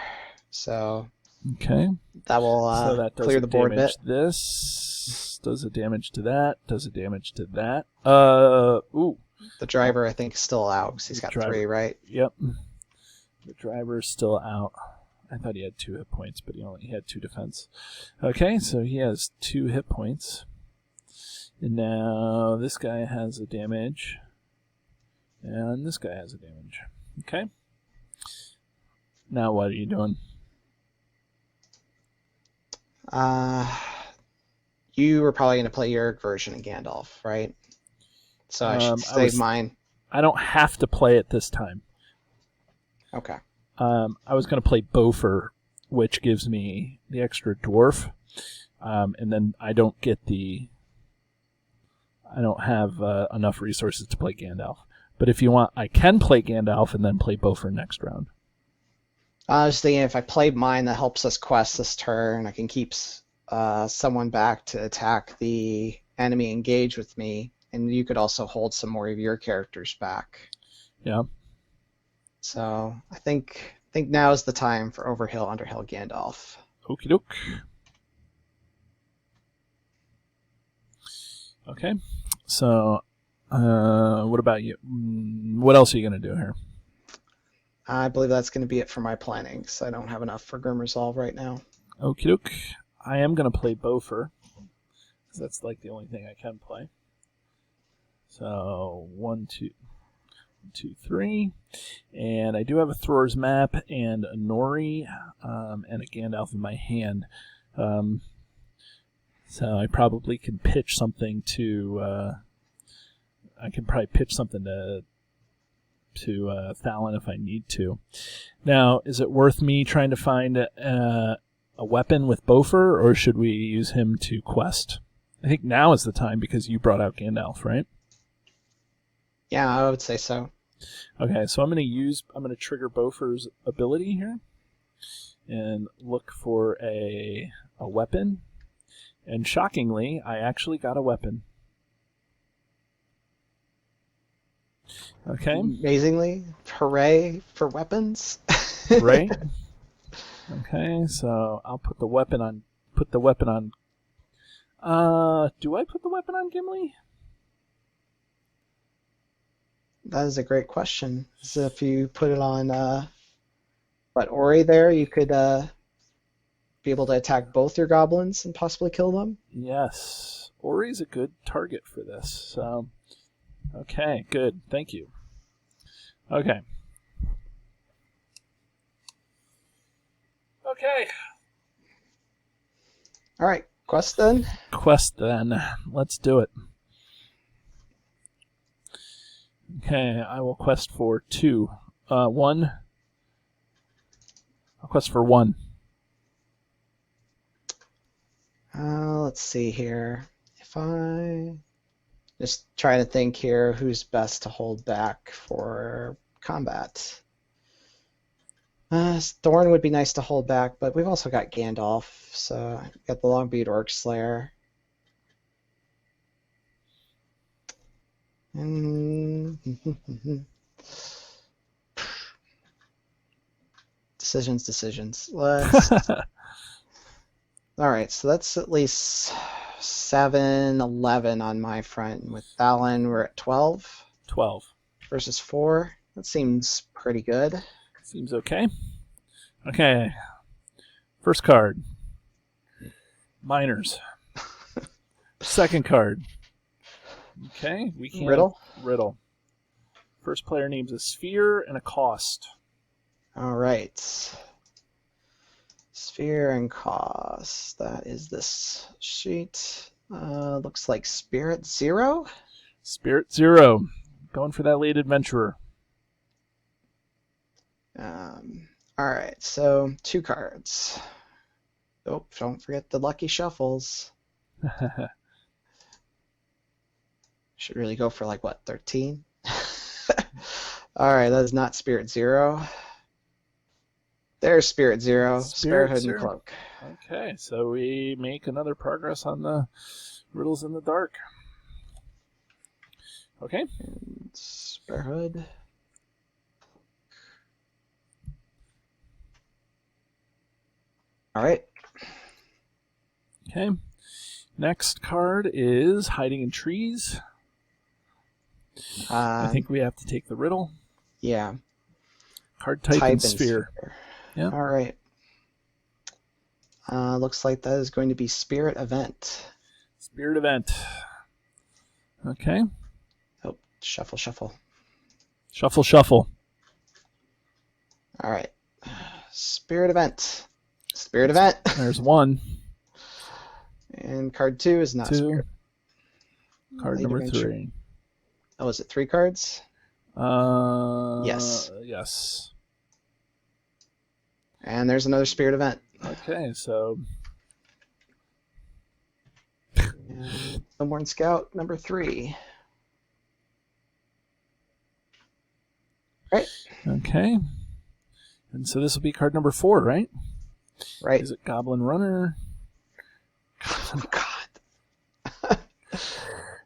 So okay, that will clear the board a bit. This does a damage to that. Does a damage to that. Ooh. The driver, I think, is still out because he's got 3, right? Yep. The driver is still out. I thought he had 2 hit points, but he only had 2 defense. Okay, so he has 2 hit points. And now this guy has a damage. And this guy has a damage. Okay. Now what are you doing? You were probably going to play your version of Gandalf, right? So I should save mine. I don't have to play it this time. Okay. I was going to play Beaufort, which gives me the extra dwarf, and then I don't have enough resources to play Gandalf. But if you want, I can play Gandalf and then play Beaufort next round. I was thinking if I played mine, that helps us quest this turn. I can keep someone back to attack the enemy engaged with me, and you could also hold some more of your characters back. Yeah. So I think now is the time for Overhill, Underhill, Gandalf. Okie doke. Okay. So, what about you? What else are you going to do here? I believe that's going to be it for my planning, so I don't have enough for Grim Resolve right now. Okie doke. I am going to play Beaufort, because that's like the only thing I can play. So, 1, 2, 3. And I do have a Thrower's Map and a Nori and a Gandalf in my hand. So I probably can pitch something to... I can probably pitch something to Thalon if I need to. Now, is it worth me trying to find a weapon with Beaufort, or should we use him to quest? I think now is the time because you brought out Gandalf, right? Yeah, I would say so. Okay, so I'm going to trigger Beaufort's ability here and look for a weapon. And shockingly, I actually got a weapon. Okay. Amazingly, hooray for weapons. Right? Okay, so I'll put the weapon on. Do I put the weapon on Gimli? That is a great question. So if you put it on, Ori there, you could be able to attack both your goblins and possibly kill them. Yes. Ori's a good target for this. So, okay, good. Thank you. Okay. Okay. All right, quest then? Quest then. Let's do it. Okay, I will quest for 2. 1. I'll quest for 1. Let's see here. If I just try to think here, who's best to hold back for combat? Thorn would be nice to hold back, but we've also got Gandalf, so we've got the Longbeard Orc Slayer. Decisions. Let's. All right, so that's at least 7, 11 on my front. With Thalon, we're at 12. 12. Versus 4. That seems pretty good. Seems okay. Okay. First card. Miners. Second card. Okay, we can Riddle. First player names a sphere and a cost. All right. Sphere and cost. That is this sheet. Looks like Spirit 0. Spirit 0. Going for that late adventurer. All right, so 2 cards. Oh, don't forget the lucky shuffles. Should really go for like, what, 13? All right, that is not Spirit 0. There's Spirit 0, Spirit Hood and Cloak. Okay, so we make another progress on the Riddles in the Dark. Okay. And Spirit Hood. All right. Okay. Next card is Hiding in Trees. I think we have to take the riddle. Yeah. Card type and sphere. Yeah. All right. Looks like that is going to be Spirit Event. Spirit Event. Okay. Oh, shuffle. Shuffle. All right. Spirit Event. Spirit Event. There's one. And card 2 is not Two. Spirit. Card Late number Adventure. 3. Oh, is it 3 cards? Yes. Yes. And there's another Spirit Event. Okay, so And Snowborn Scout number 3. Right. okay. And so this will be card number 4, right? Right. Is it Goblin Runner Oh, God.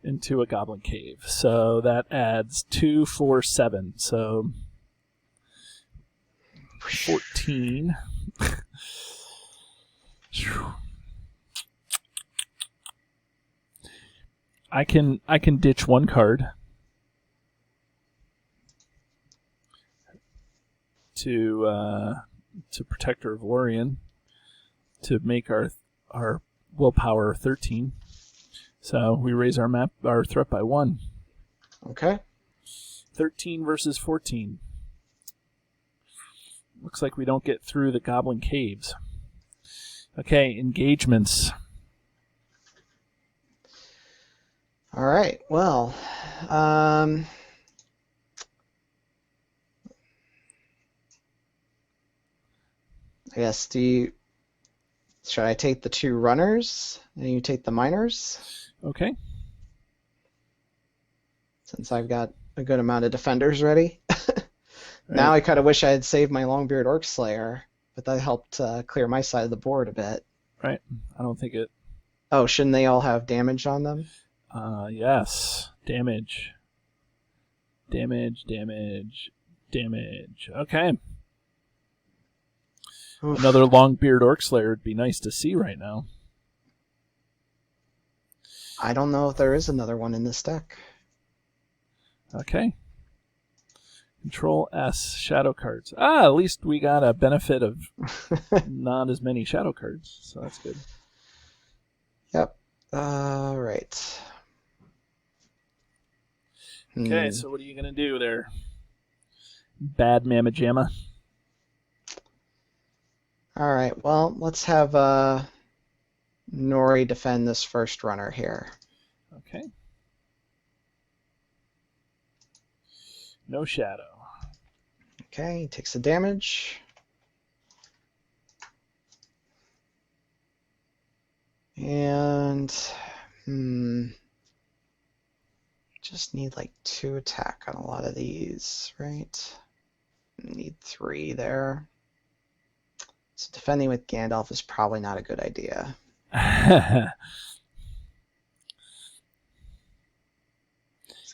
into a Goblin Cave? So that adds 2, 4, 7. So 14. I can ditch one card to Protector of Lorien to make our willpower 13. So we raise our threat by 1. Okay. 13 versus 14. Looks like we don't get through the Goblin Caves. Okay, engagements. All right. Well, I guess should I take the 2 runners and you take the miners? Okay. Since I've got a good amount of defenders ready. Now I kind of wish I had saved my Longbeard Orc Slayer, but that helped clear my side of the board a bit. Right. I don't think it... Oh, shouldn't they all have damage on them? Yes. Damage. Damage, damage, damage. Okay. Oof. Another Longbeard Orc Slayer would be nice to see right now. I don't know if there is another one in this deck. Okay. Control S, shadow cards. At least we got a benefit of not as many shadow cards, so that's good. Yep. All right. Okay, so what are you going to do there? Bad Mamma Jamma? All right. Well, let's have Nori defend this first runner here. Okay. No shadow. Okay, he takes the damage. And just need like 2 attack on a lot of these, right? Need 3 there. So defending with Gandalf is probably not a good idea.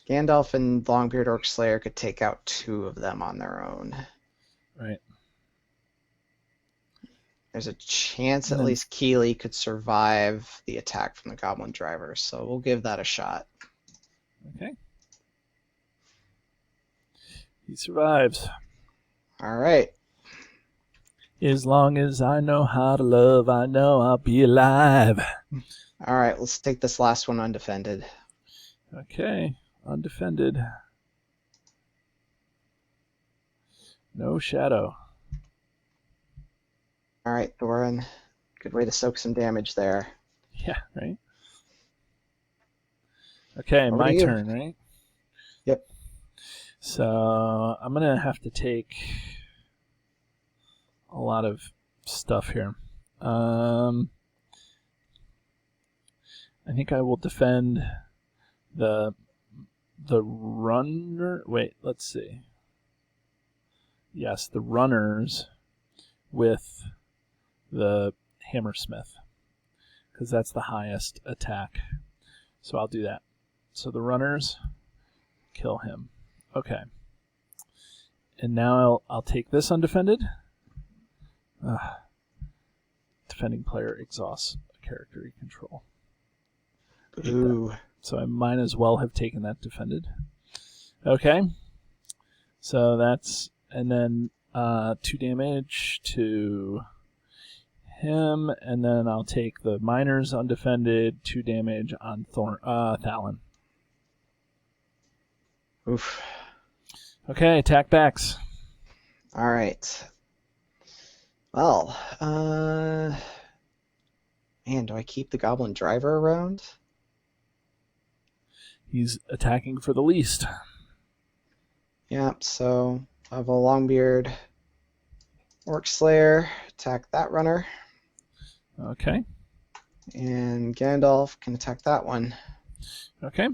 Gandalf and Longbeard Orc Slayer could take out 2 of them on their own. Right. There's a chance at least Keeley could survive the attack from the Goblin Driver, so we'll give that a shot. Okay. He survives. All right. As long as I know how to love, I know I'll be alive. All right, let's take this last one undefended. Okay. Undefended. No shadow. All right, Doran. Good way to soak some damage there. Yeah, right? Okay, Over my to you. turn, right? Yep. So I'm going to have to take a lot of stuff here. I think I will defend the runner. Wait, let's see. Yes, the runners with the Hammersmith, because that's the highest attack. So I'll do that. So the runners kill him. Okay. And now I'll take this undefended. Defending player exhausts a character you control. Ooh. So I might as well have taken that defended. Okay. So that's, and then 2 damage to him, and then I'll take the miners undefended, 2 damage on Thalon. Oof. Okay, attack backs. All right. Well, man, do I keep the Goblin Driver around? He's attacking for the least. Yep, so I have a Longbeard Orc Slayer, attack that runner, Okay. and Gandalf can attack that one. Okay.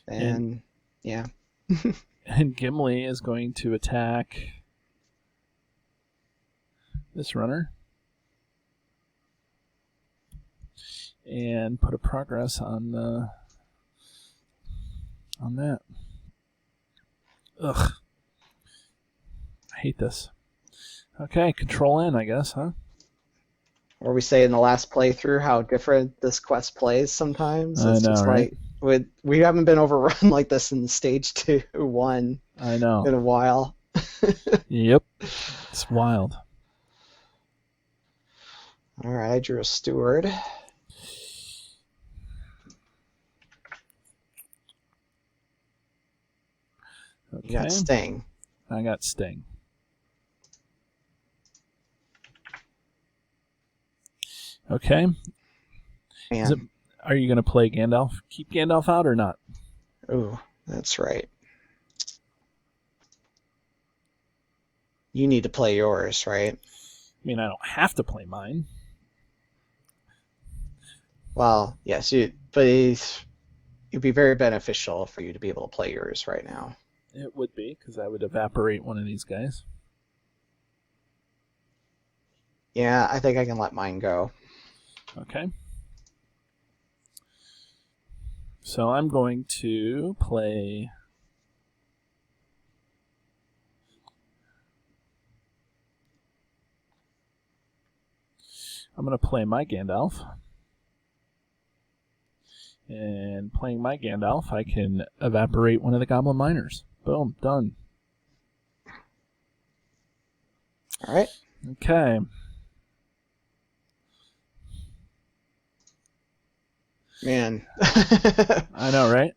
And yeah. And Gimli is going to attack this runner and put a progress on that. Ugh. I hate this. Okay, Control N, I guess, huh? Or we say in the last playthrough how different this quest plays sometimes. I It's know, just right? like we haven't been overrun like this in stage 2-1 I know. in a while. Yep. It's wild. All right, I drew a steward. Okay. You got Sting. I got Sting. Okay. Man. Are you going to play Gandalf? Keep Gandalf out or not? Ooh, that's right. You need to play yours, right? I mean, I don't have to play mine. Well, yes, but it'd be very beneficial for you to be able to play yours right now. It would be, because I would evaporate one of these guys. Yeah, I think I can let mine go. Okay. So I'm going to play... I'm going to play my Gandalf. And playing my Gandalf, I can evaporate one of the Goblin Miners. Boom, done. All right. Okay. Man. I know, right?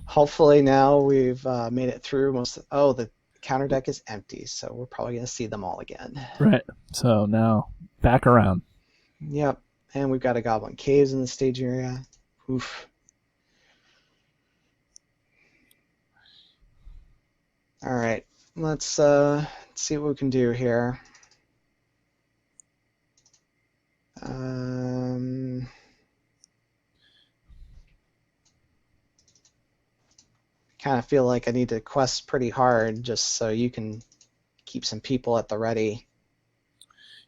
Hopefully now we've made it through most of... Oh, the counter deck is empty, so we're probably going to see them all again. Right. So now, back around. Yep. And we've got a Goblin Caves in the stage area. Oof. All right. Let's see what we can do here. Kind of feel like I need to quest pretty hard just so you can keep some people at the ready.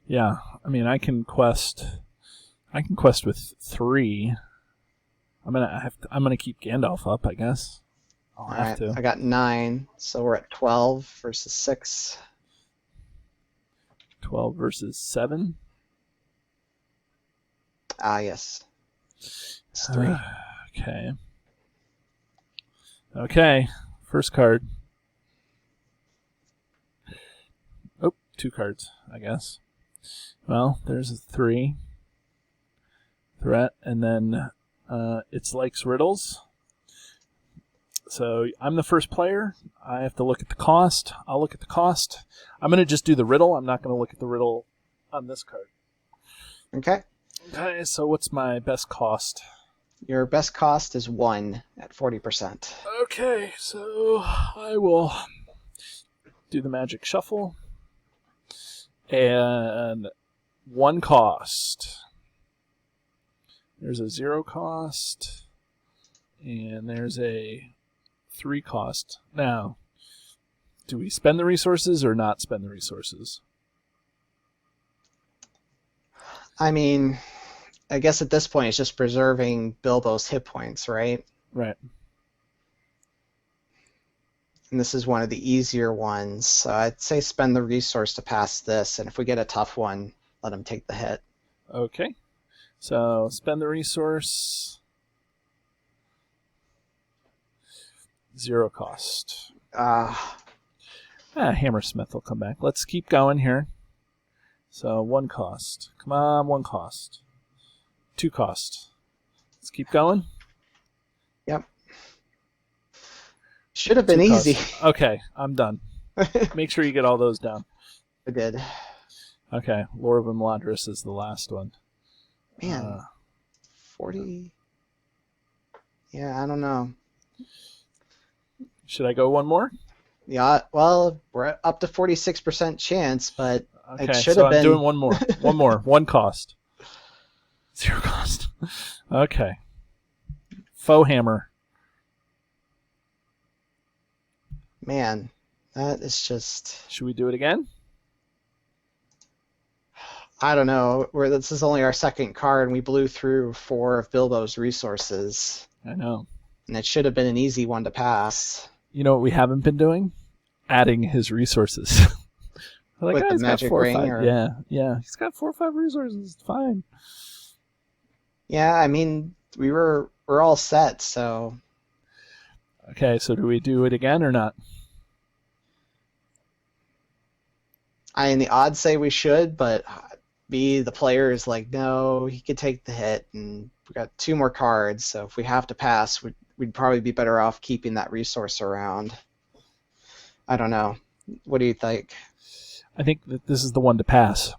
Yeah, I mean, I can quest with 3. I'm gonna keep Gandalf up, I guess. I'll All have right, to. I got 9, so we're at 12 versus 6. 12 versus 7. Ah, yes. It's 3. Okay. Okay. First card. Oh, 2 cards, I guess. Well, there's a 3 threat, and then it's likes riddles. So I'm the first player. I have to look at the cost. I'll look at the cost. I'm going to just do the riddle. I'm not going to look at the riddle on this card. Okay. Okay, so what's my best cost? Your best cost is 1 at 40%. Okay, so I will do the magic shuffle. And 1 cost. There's a 0 cost. And there's a 3 cost. Now, do we spend the resources or not spend the resources? I mean, I guess at this point it's just preserving Bilbo's hit points, right? Right. And this is one of the easier ones, so I'd say spend the resource to pass this, and if we get a tough one, let him take the hit. Okay. So spend the resource. 0 cost. Hammersmith will come back. Let's keep going here. So 1 cost. Come on, 1 cost. 2 cost. Let's keep going. Yep. Should have been 2 cost. easy. Okay, I'm done. Make sure you get all those down. I did. Okay, Lore of Imladris is the last one. Man, 40. Yeah, I don't know. Should I go one more? Yeah, well, we're up to 46% chance, but it Okay, should so have I'm been. doing one more. One more. One cost. 0 cost. Okay. Foe Hammer. Man, that is just. Should we do it again? I don't know. This is only our second card, and we blew through 4 of Bilbo's resources. I know. And it should have been an easy one to pass. You know what we haven't been doing? Adding his resources. Like, With the he's got magic 4 or ring, 5. or... Yeah. He's got 4 or 5 resources. It's fine. Yeah, I mean, we're all set, so... Okay, so do we do it again or not? I mean, the odds say we should, but the player is like, no, he could take the hit, and we got 2 more cards, so if we have to pass, we'd probably be better off keeping that resource around. I don't know. What do you think? I think that this is the one to pass.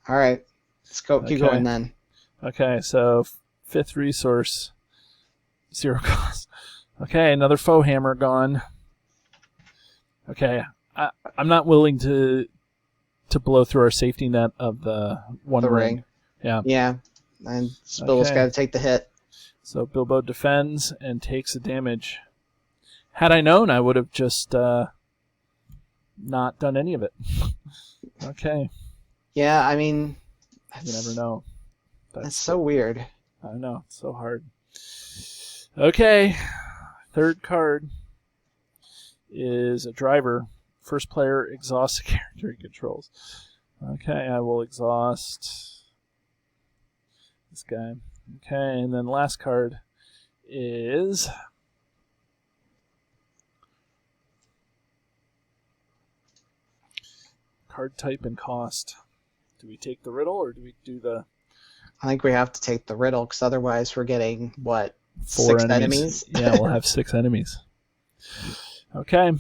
All right, let's go. Keep going then. Okay, so 5th resource, 0 cost. Okay, another Foe Hammer gone. Okay, I'm not willing to blow through our safety net of the one ring. Yeah. Yeah, and Bilbo's got to take the hit. So Bilbo defends and takes the damage. Had I known, I would have just not done any of it. Okay. Yeah, I mean... You never know. That's so weird. I know. It's so hard. Okay. 3rd card is a driver. First player exhausts a character he controls. Okay, I will exhaust this guy. Okay, and then last card is... card type and cost. Do we take the riddle or do we do the... I think we have to take the riddle, because otherwise we're getting, what, 4 6 enemies? Yeah, we'll have 6 enemies. Okay.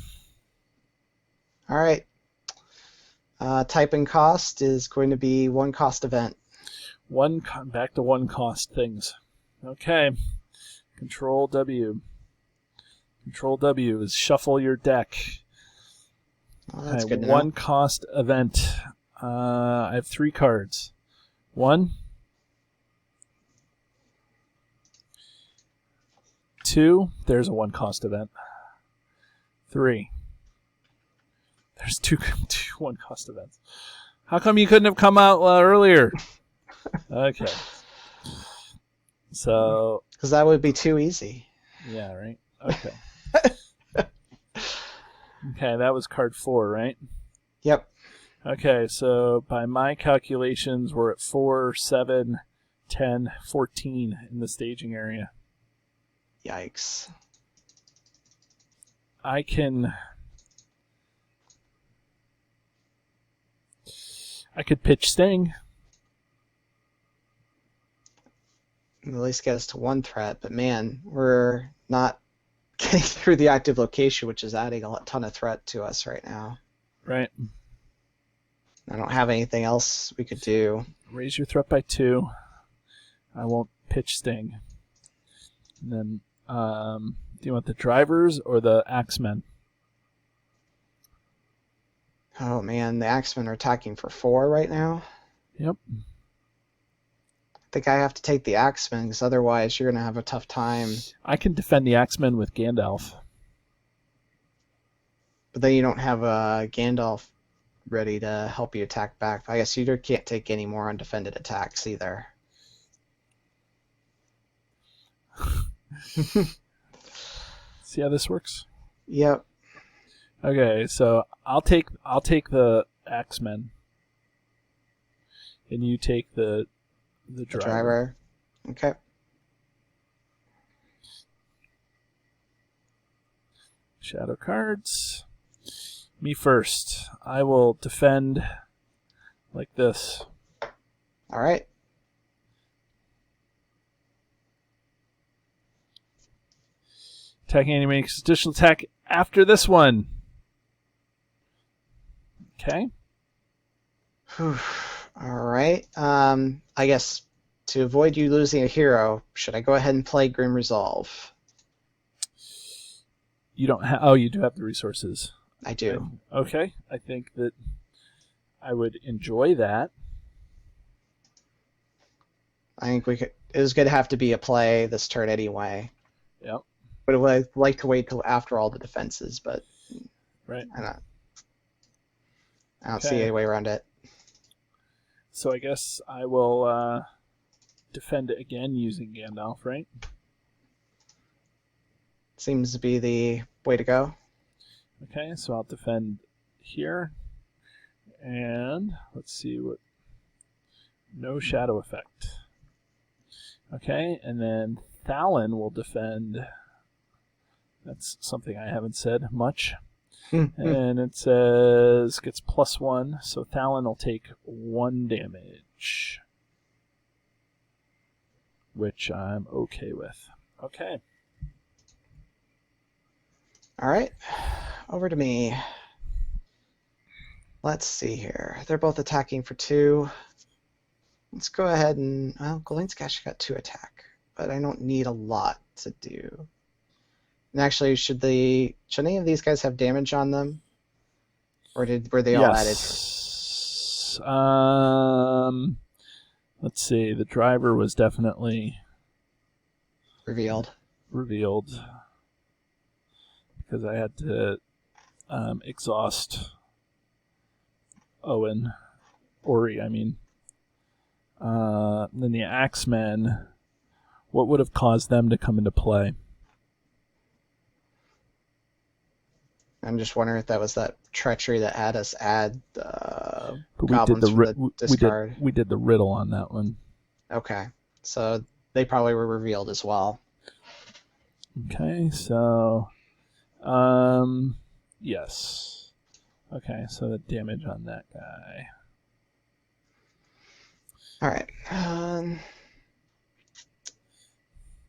All right. Type and cost is going to be 1 cost event. Back to 1 cost things. Okay. Control W. Control W is shuffle your deck. Oh, that's good to 1 know. cost event. I have 3 cards. 1, 2, there's a 1 cost event. 3, there's two 1 cost events. How come you couldn't have come out earlier? Okay. So. Because that would be too easy. Yeah, right? Okay. Okay, that was card 4, right? Yep. Okay, so by my calculations, we're at 4, 7, 10, 14 in the staging area. Yikes. I could pitch Sting. At least get us to 1 threat, but man, we're not getting through the active location, which is adding a ton of threat to us right now. Right. I don't have anything else we could do. Raise your threat by 2. I won't pitch Sting. And then, do you want the drivers or the axemen? Oh man, the axemen are attacking for 4 right now. Yep. I think I have to take the axemen, because otherwise you're going to have a tough time. I can defend the axemen with Gandalf. But then you don't have Gandalf ready to help you attack back. I guess you can't take any more undefended attacks either. See how this works? Yep. Okay, so I'll take the axemen, and you take the driver. Okay. Shadow cards. Me first. I will defend like this. All right. Attacking enemy makes additional attack after this one. Okay. Whew. All right. I guess to avoid you losing a hero, should I go ahead and play Grim Resolve? You don't have. Oh, you do have the resources. I do. Okay. I think that I would enjoy that. I think it was going to have to be a play this turn anyway. Yep. But I would like to wait till after all the defenses, but Right. I don't see any way around it. So I guess I will defend it again using Gandalf, right? Seems to be the way to go. Okay, so I'll defend here. And let's see what... No shadow effect. Okay, and then Thalon will defend... That's something I haven't said much. And it says gets +1, so Thalon will take 1 damage. Which I'm okay with. Okay. Alright, over to me. Let's see here. They're both attacking for 2. Let's go ahead and... Well, Galen's actually got 2 attack, but I don't need a lot to do. And actually, should any of these guys have damage on them? Or were they all added? Let's see. The driver was definitely Revealed. Because I had to exhaust Ori, I mean. Then the Axemen, what would have caused them to come into play? I'm just wondering if that was that treachery that had us add But goblins for the discard. We did the riddle on that one. Okay, so they probably were revealed as well. Okay, so yes. Okay, so the damage on that guy. All right.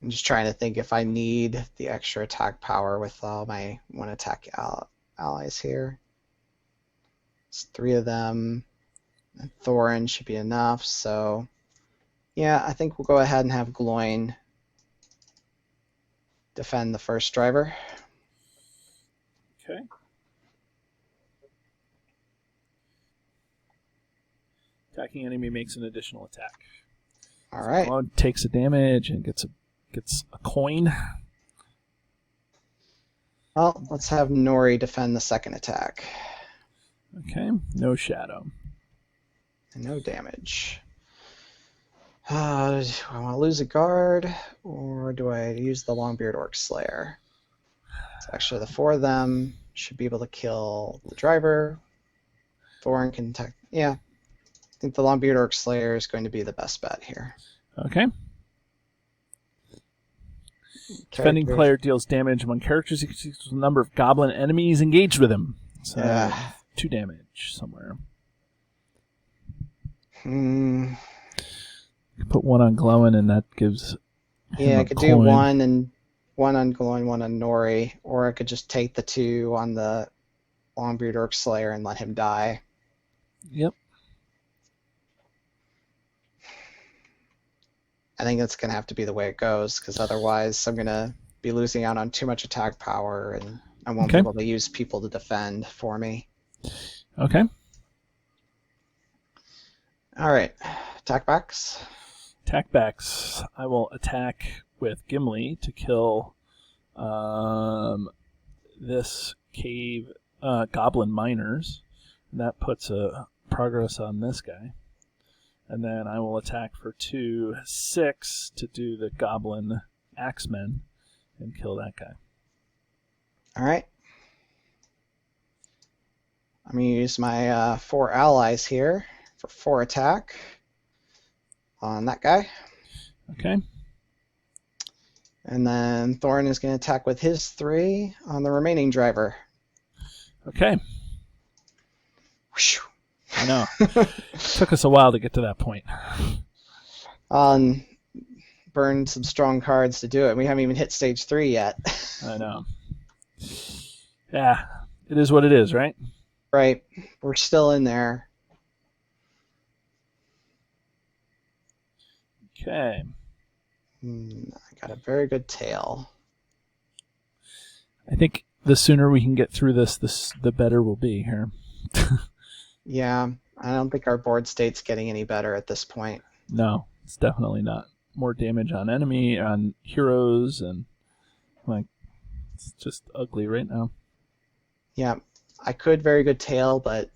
I'm just trying to think if I need the extra attack power with all my 1 attack allies here. It's 3 of them. And Thorin should be enough, so yeah, I think we'll go ahead and have Gloin defend the first driver. Okay. Attacking enemy makes an additional attack. All right. So takes a damage and gets a coin. Well, let's have Nori defend the second attack. Okay, no shadow. And no damage. Do I want to lose a guard, or do I use the Longbeard Orc Slayer? So actually, the 4 of them should be able to kill the driver. Thorin can attack. Yeah, I think the Longbeard Orc Slayer is going to be the best bet here. Okay. Defending player deals damage when characters equals the number of goblin enemies engaged with him. So 2 damage somewhere. Put 1 on Glowin, and that gives him I could do 1 on Glowin, 1 on Nori, or I could just take the 2 on the Longbeard Orc Slayer and let him die. Yep. I think that's going to have to be the way it goes, because otherwise I'm going to be losing out on too much attack power, and I won't be able to use people to defend for me. Okay. All right. Attack backs. Attack backs. I will attack with Gimli to kill this cave goblin miners. And that puts a progress on this guy. And then I will attack for 2/6 to do the goblin axemen and kill that guy. All right. I'm going to use my 4 allies here for 4 attack on that guy. Okay. And then Thorin is going to attack with his 3 on the remaining driver. Okay. Whew. I know. Took us a while to get to that point. Burned some strong cards to do it. We haven't even hit stage 3 yet. I know. Yeah, it is what it is, right? Right. We're still in there. Okay. I got a very good tail. I think the sooner we can get through this, the better we'll be here. Yeah, I don't think our board state's getting any better at this point. No, it's definitely not. More damage on enemy, on heroes, and like it's just ugly right now. Yeah, I could very good tail, but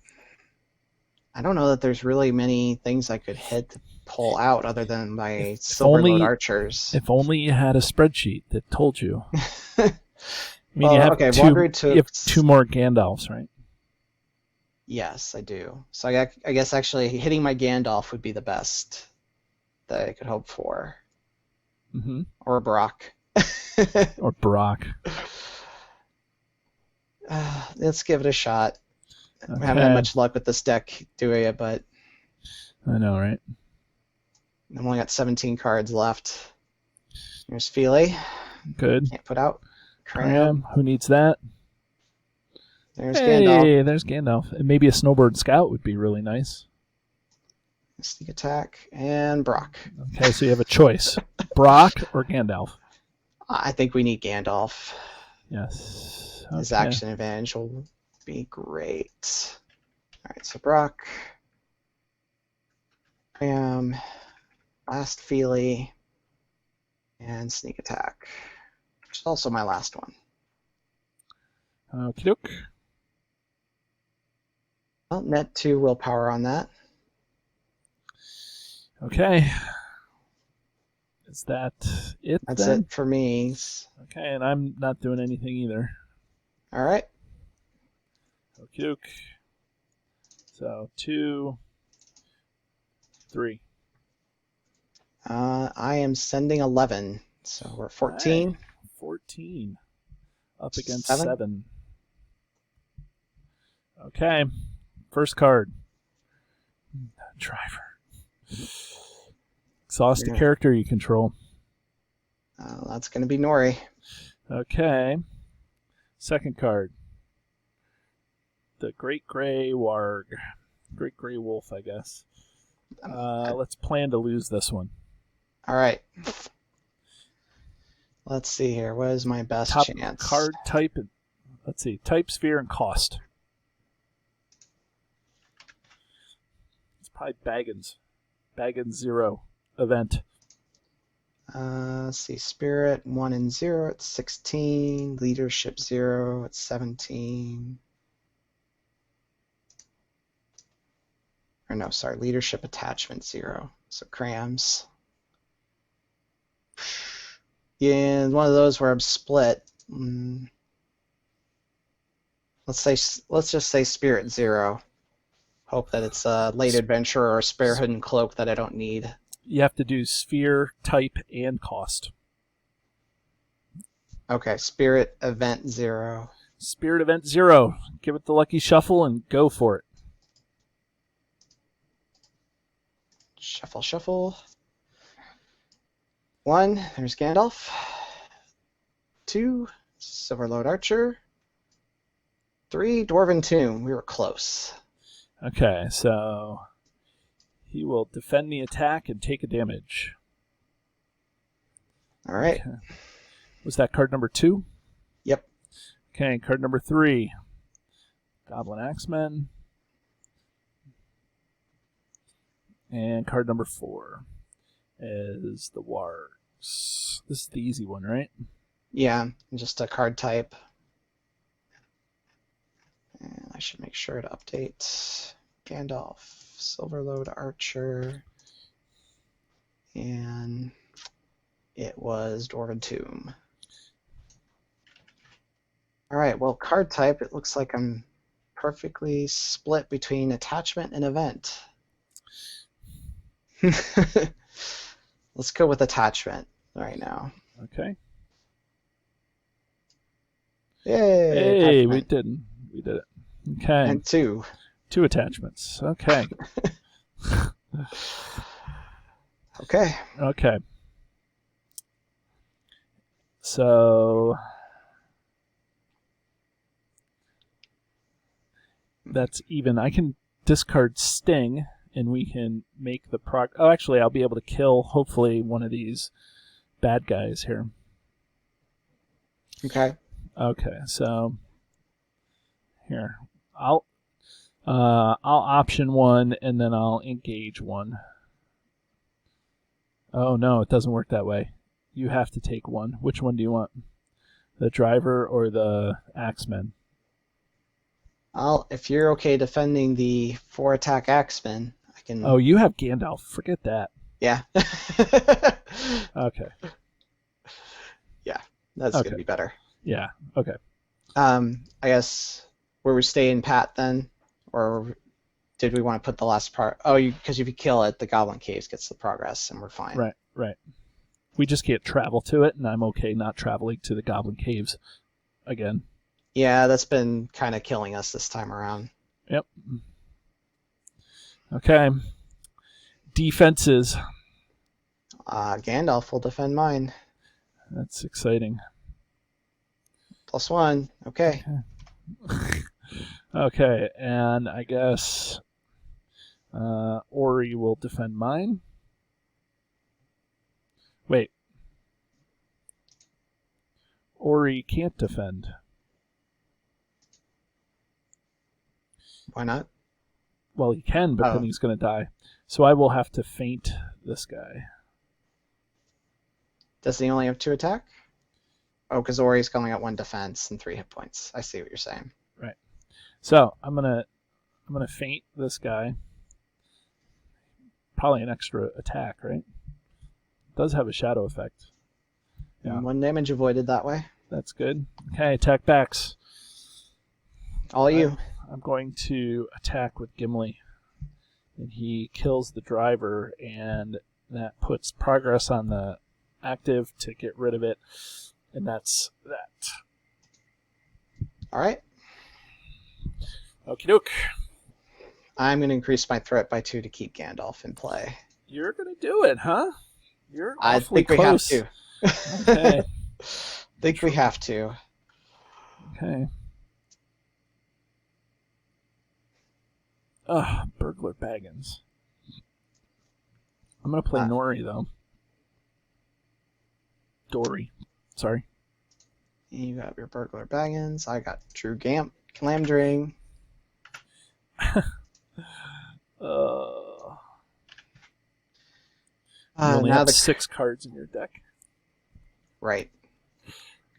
I don't know that there's really many things I could hit to pull out other than my silver load archers. If only you had a spreadsheet that told you. I mean, Well, you have okay, two. Wanderer took... You have 2 more Gandalfs, right? Yes, I do. So I guess actually hitting my Gandalf would be the best that I could hope for. Mm-hmm. Or Brock. Or Brock. Let's give it a shot. Okay. I haven't had much luck with this deck, do I? But I know, right? I've only got 17 cards left. There's Feely. Good. Can't put out. Cram. Who needs that? There's Gandalf. There's Gandalf. And maybe a Snowbird Scout would be really nice. Sneak attack and Brock. Okay, so you have a choice. Brock or Gandalf? I think we need Gandalf. Yes. Okay. His action advantage will be great. Alright, so Brock. Cram. Last Feely. And sneak attack. Which is also my last one. Okie doke. Well, net 2 willpower on that. Okay. Is that it? That's then? it for me. Okay, and I'm not doing anything either. Alright. Okie doke. So 2, 3. I am sending 11. So we're 14. Right. 14. Up against 7. 7. Okay. First card. Driver. Exhaust a character you control. That's going to be Nori. Okay. Second card. The Great Grey Warg. Great Grey Wolf, I guess. Let's plan to lose this one. All right. Let's see here. What is my best Top chance? Card type. Let's see. Type, sphere, and cost. It's probably Baggins. Baggins 0 event. Let's see. Spirit 1 and 0 at 16. Leadership 0 at 17. Or no, sorry. Leadership attachment 0. So crams. Yeah, one of those where I'm split. Let's just say Spirit 0. Hope that it's a late adventure or a spare hood and cloak that I don't need. You have to do sphere, type, and cost. Okay, Spirit Event 0. Spirit Event 0. Give it the lucky shuffle and go for it. Shuffle, shuffle. 1, there's Gandalf. 2, Silverload Archer. 3, Dwarven Tomb. We were close. Okay, so he will defend the attack and take a damage. All right. Okay. Was that card number 2? Yep. Okay, card number 3. Goblin Axemen. And card number 4 is the Wargs. This is the easy one, right? Yeah, just a card type. And I should make sure to update Gandalf, Silverload Archer, and it was Dwarven Tomb. All right, well, card type, it looks like I'm perfectly split between attachment and event. Let's go with attachment right now. Okay. Yay! Hey, attachment. we did it. Okay. And 2. 2 attachments. Okay. Okay. Okay. So that's even. I can discard Sting and we can make the Oh, actually, I'll be able to kill, hopefully, one of these bad guys here. Okay. Okay, so here I'll option one and then I'll engage one. Oh no, it doesn't work that way. You have to take one. Which one do you want? The driver or the axeman? If you're okay defending the 4-attack axeman, I can. Oh, you have Gandalf. Forget that. Yeah. Okay. Yeah, that's Okay. gonna be better. Yeah. Okay. I guess were we staying pat then, or did we want to put the last part? Oh, because if you kill it, the Goblin Caves gets the progress, and we're fine. Right. Right. We just can't travel to it, and I'm okay not traveling to the Goblin Caves again. Yeah, that's been kind of killing us this time around. Yep. Okay. Defenses. Gandalf will defend mine. That's exciting. +1. Okay. Okay, and I guess Ori will defend mine. Wait. Ori can't defend. Why not? Well, he can, but then he's going to die. So I will have to feint this guy. Does he only have 2 attack? Oh, because Ori's going at 1 defense and 3 hit points. I see what you're saying. Right. So I'm gonna feint this guy. Probably an extra attack, right? Does have a shadow effect. Yeah. 1 damage avoided that way. That's good. Okay, attack backs. All you. I'm going to attack with Gimli. And he kills the driver, and that puts progress on the active to get rid of it. And that's that. All right. Okie doke. I'm going to increase my threat by 2 to keep Gandalf in play. You're going to do it, huh? You're I awfully think close. we have to. Okay. Think we have to. Okay. Burglar Baggins. I'm going to play Nori, though. Dory. Sorry. You got your Burglar Baggins. I got True Glamdring. You only have 6 cards in your deck. Right.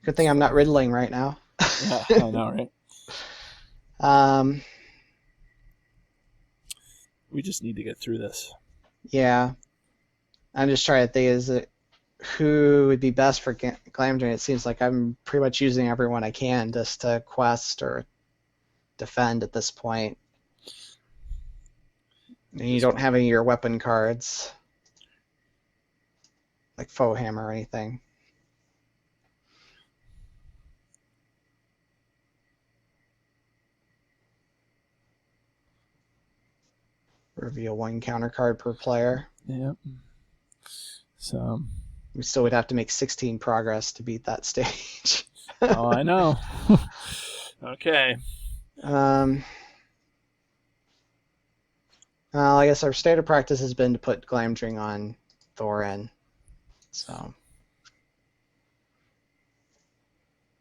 Good thing I'm not riddling right now. Yeah, I know, right? We just need to get through this. Yeah. I'm just trying to think, who would be best for Glamdring? It seems like I'm pretty much using everyone I can just to quest or defend at this point. And you don't have any of your weapon cards, like Foe Hammer or anything. Reveal 1 counter card per player. Yep. So we still would have to make 16 progress to beat that stage. Oh, I know. Okay. Well, I guess our standard practice has been to put Glamdring on Thorin. So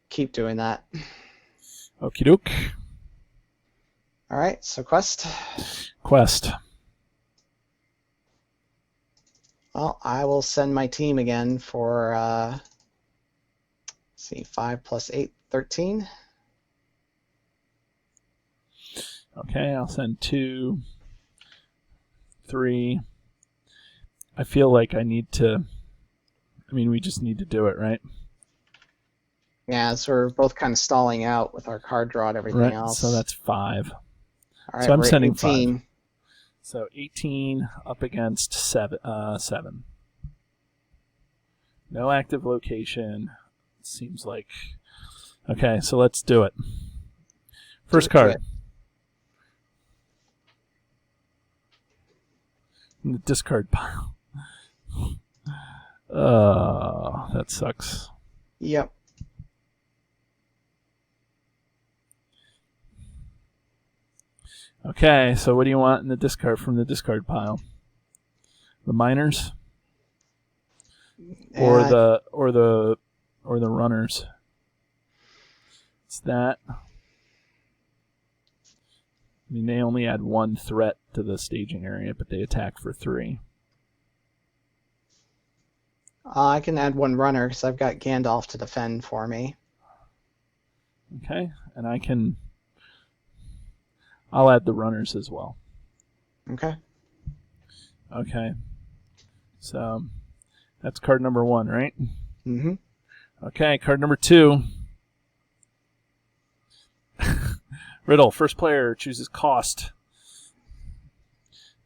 keep doing that. Okie doke. All right, so quest. Well, I will send my team again for, let's see, 5 + 8, 13. Okay, I'll send 2, 3. I feel like I need to... we just need to do it, right? Yeah, so we're both kind of stalling out with our card draw and everything else. So that's 5. All right, so I'm sending 18. 5. So 18 up against 7. No active location. Seems like... Okay, so let's do it. First card. In the discard pile. That sucks. Yep. Okay, so what do you want in the discard from the discard pile? The miners, or And the runners? It's that. I mean, they only add 1 threat to the staging area, but they attack for 3. I can add 1 runner because I've got Gandalf to defend for me. Okay, and I'll add the runners as well. Okay. Okay, so that's card number 1, right? Mm-hmm. Okay, card number 2. Riddle, first player chooses cost.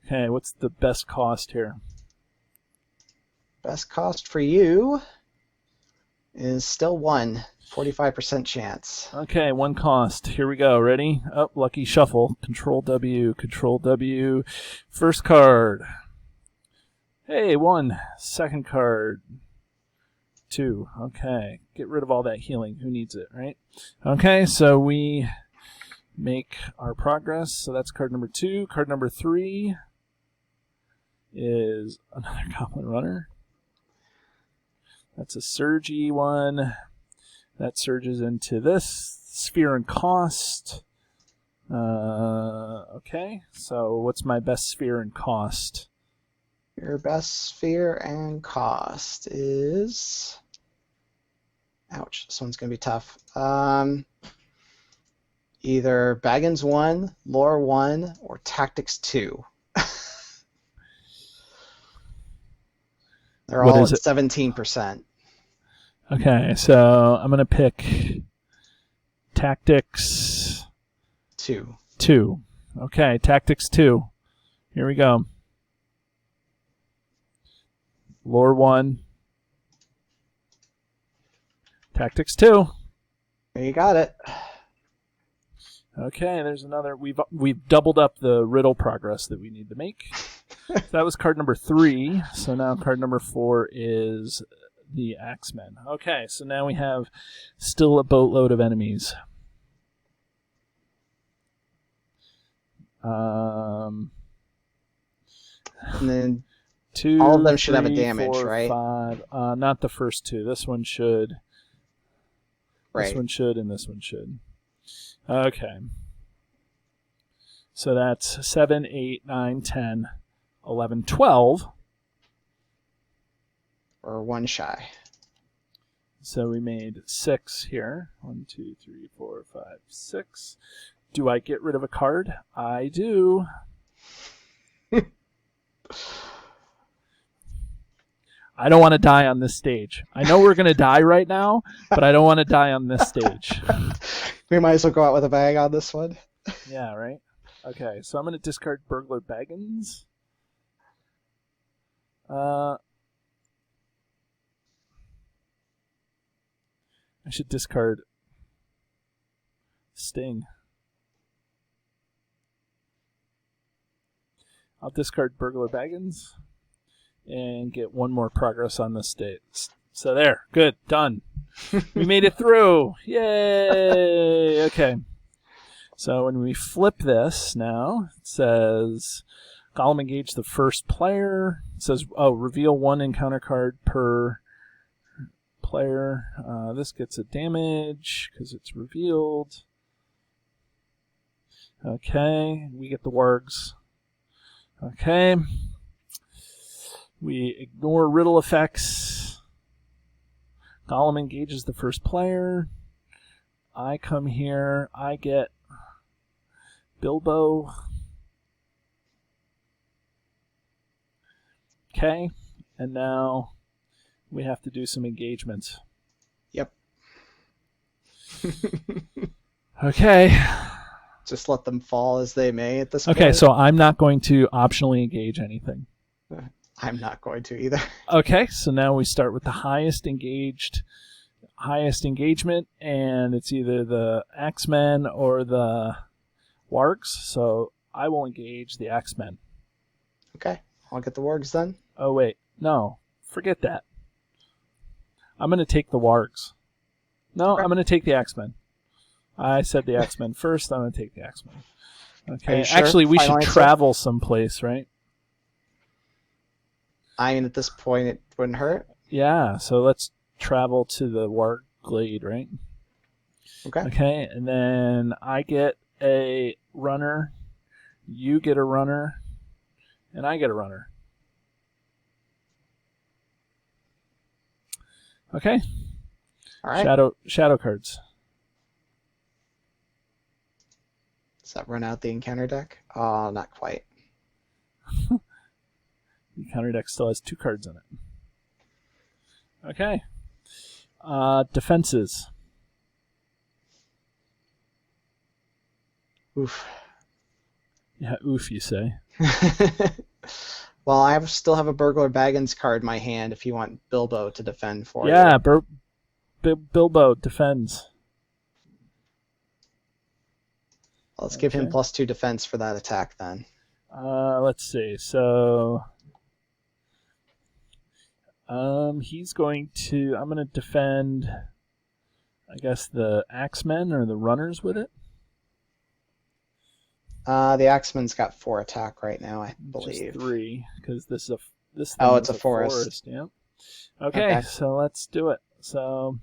Okay, what's the best cost here? Best cost for you is still 1. 45% chance. Okay, 1 cost. Here we go. Ready? Up, lucky shuffle. Control W. Control W. First card. Hey, 1. Second card. 2. Okay. Get rid of all that healing. Who needs it, right? Okay, so we make our progress. So that's card number 2. Card number 3 is another Goblin Runner. That's a surgy one. That surges into this. Sphere and cost. Okay, so what's my best sphere and cost? Your best sphere and cost is... Ouch, this one's going to be tough. Either Baggins 1, Lore 1, or Tactics 2. They're all at 17%. Okay, so I'm going to pick Tactics 2. 2. Okay, Tactics 2. Here we go. Lore 1. Tactics 2. There you got it. Okay, there's another. We've doubled up the riddle progress that we need to make. So that was card number 3. So now card number 4 is the Axemen. Okay, so now we have still a boatload of enemies. And then 2, all of them should 3, have a damage, 4, right? 5. Not the first 2. This one should. Right. This one should, and this one should. Okay. So that's 7, 8, 9, 10, 11, 12. Or 1 shy. So we made 6 here. 1, 2, 3, 4, 5, 6. Do I get rid of a card? I do. I don't want to die on this stage. I know we're going to die right now, but I don't want to die on this stage. We might as well go out with a bang on this one. Yeah, right? Okay, so I'm going to discard Burglar Baggins. I should discard Sting. I'll discard Burglar Baggins and get 1 more progress on this stage. So there, good, done. We made it through. Yay! Okay. So when we flip this now, it says Gollum engage the first player. It says, reveal 1 encounter card per player. This gets a damage because it's revealed. Okay, we get the wargs. Okay. We ignore riddle effects. Gollum engages the first player. I come here. I get Bilbo. Okay. And now we have to do some engagements. Yep. Okay. Just let them fall as they may at this point. Okay, so I'm not going to optionally engage anything. I'm not going to either. Okay, so now we start with the highest engagement, and it's either the Axemen or the wargs. So I will engage the Axemen. Okay, I'll get the wargs then. Oh, wait. No, forget that. I'm going to take the wargs. No, Okay. I'm going to take the Axemen. I said the Axemen first. I'm going to take the Axemen. Are Okay. you sure? Actually, we Final should answer? travel someplace, right? I mean, at this point, it wouldn't hurt. Yeah. So let's travel to the Warg Glade, right? Okay. Okay. And then I get a runner. You get a runner. And I get a runner. Okay. All right. Shadow cards. Does that run out the encounter deck? Oh, not quite. The counter deck still has 2 cards in it. Okay. Defenses. Oof. Yeah, oof, you say. Well, still have a Burglar Baggins card in my hand if you want Bilbo to defend for you. Yeah, Bilbo defends. Let's give him Okay. +2 defense for that attack then. Let's see. So, he's going to. I'm going to defend. I guess the Axemen or the runners with it. The Axeman's got 4 attack right now, I believe. Just 3 because this thing it's is a forest. Yeah. Okay, so let's do it. So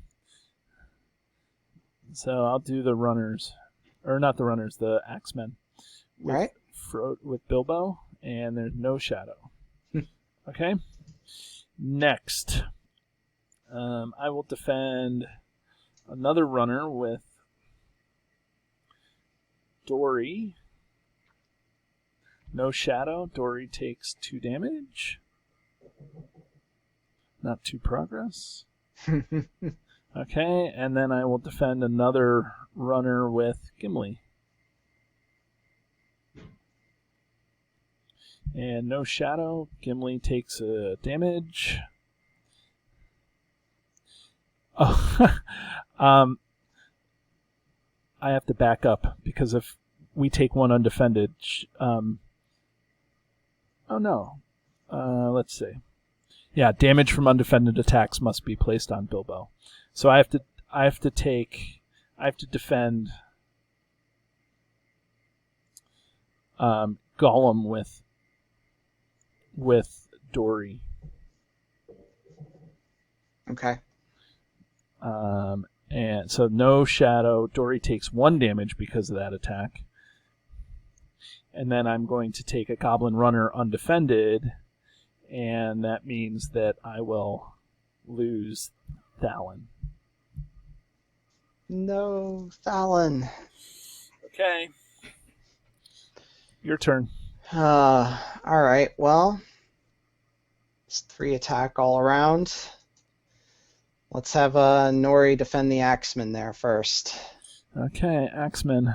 I'll do the runners, or not the runners, the Axemen. All right. With Bilbo, and there's no shadow. Okay. Next, I will defend another runner with Dory. No shadow. Dory takes 2 damage. Not 2 progress. Okay, and then I will defend another runner with Gimli. And no shadow. Gimli takes a damage. Oh, I have to back up because if we take 1 undefended, oh no. Let's see. Yeah, damage from undefended attacks must be placed on Bilbo. So I have to defend Gollum with Dory. Okay. And so no shadow. Dory takes 1 damage because of that attack. And then I'm going to take a Goblin Runner undefended, and that means that I will lose Thalon. No, Thalon. Okay. Your turn. All right, well, it's 3 attack all around. Let's have Nori defend the Axeman there first. Okay, Axeman.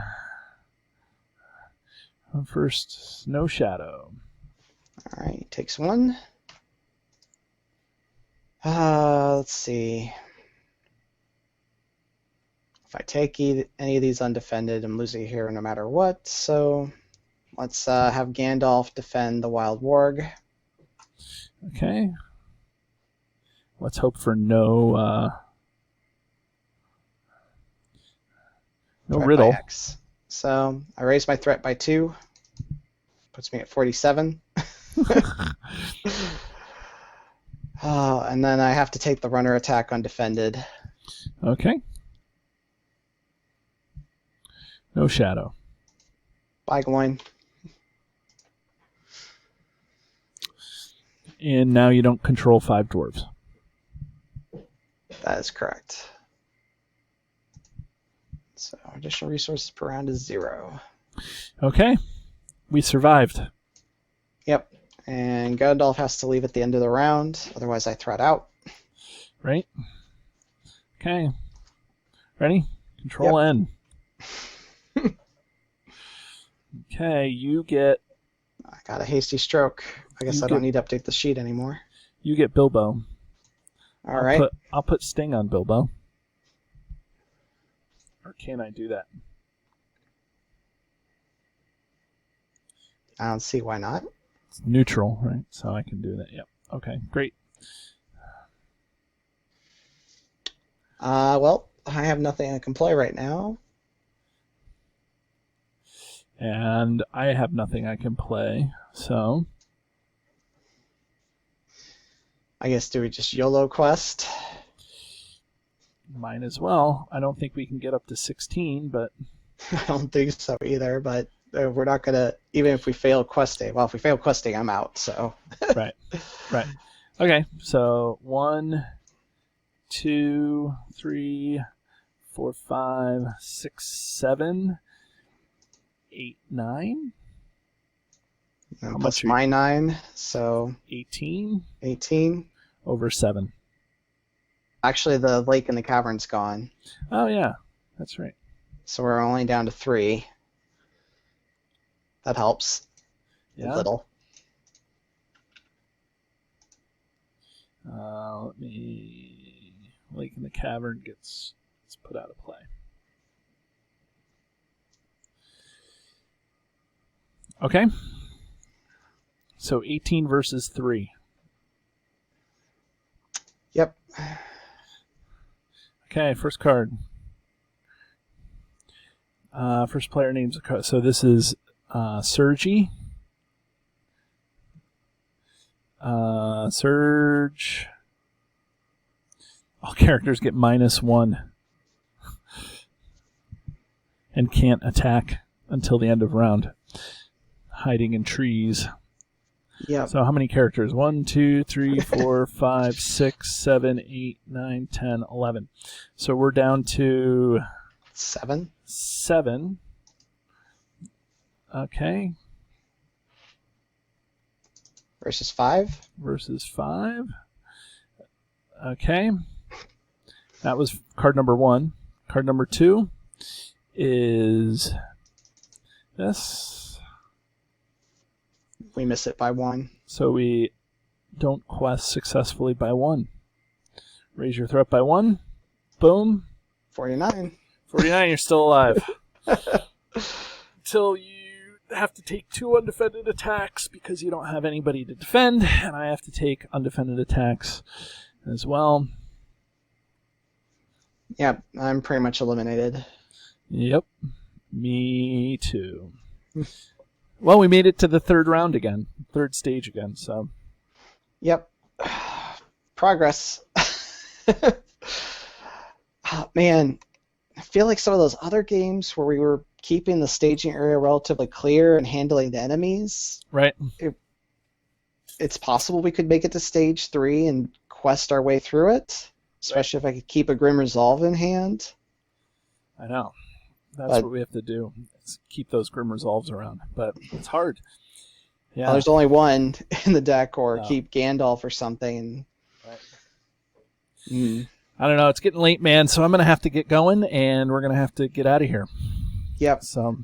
First, no shadow. All right, he takes 1. Let's see. If I take any of these undefended, I'm losing here no matter what. So let's have Gandalf defend the Wild Warg. Okay. Let's hope for no Threat riddle. by X. So I raise my threat by 2. Puts me at 47. And then I have to take the runner attack undefended. Okay. No shadow. Bye, Gloin. And now you don't control 5 dwarves. That is correct. So additional resources per round is 0. Okay. We survived. Yep. And Gandalf has to leave at the end of the round, otherwise I threat out. Right? Okay. Ready? Control N. Okay, you get... I got a hasty stroke. I guess I don't need to update the sheet anymore. You get Bilbo. All right. I'll put Sting on Bilbo. Or can I do that? I don't see why not. It's neutral, right? So I can do that. Yep. Okay, great. Well, I have nothing I can play right now. And I have nothing I can play, so I guess do we just YOLO quest? might as well. I don't think we can get up to 16, but I don't think so either, but we're not going to, even if we fail questing. Well, if we fail questing, I'm out, so. Right. Okay, so 1, 2, 3, 4, 5, 6, 7, 8, 9. And plus my 9, so 18. 18. Over 7. Actually, the lake and the cavern's gone. Oh, yeah. That's right. So we're only down to 3. That helps. Yeah. A little. Let me... Lake in the Cavern gets put out of play. Okay. So 18 versus 3. Yep. Okay, first card. First player names a card. So this is Sergi. Surge. All characters get -1 and can't attack until the end of round. Hiding in trees. Yep. So how many characters? 1, 2, 3, 4, 5, 6, 7, 8, 9, 10, 11. So we're down to 7. 7. Okay. Versus 5. Versus 5. Okay. That was card number 1. Card number 2 is this. We miss it by 1. So we don't quest successfully by 1. Raise your threat by 1. Boom. 49. 49, you're still alive. Until you have to take 2 undefended attacks because you don't have anybody to defend, and I have to take undefended attacks as well. Yep, I'm pretty much eliminated. Yep. Me too. Well, we made it to the third round again. Third stage again, so. Yep. Progress. Oh, man, I feel like some of those other games where we were keeping the staging area relatively clear and handling the enemies. Right. It's possible we could make it to stage 3 and quest our way through it, especially if I could keep a Grim Resolve in hand. I know. That's what we have to do. Is keep those Grim Resolves around. But it's hard. Yeah. Well, there's only one in the deck, or keep Gandalf or something. Right. I don't know. It's getting late, man, so I'm going to have to get going, and we're going to have to get out of here. Yep. So,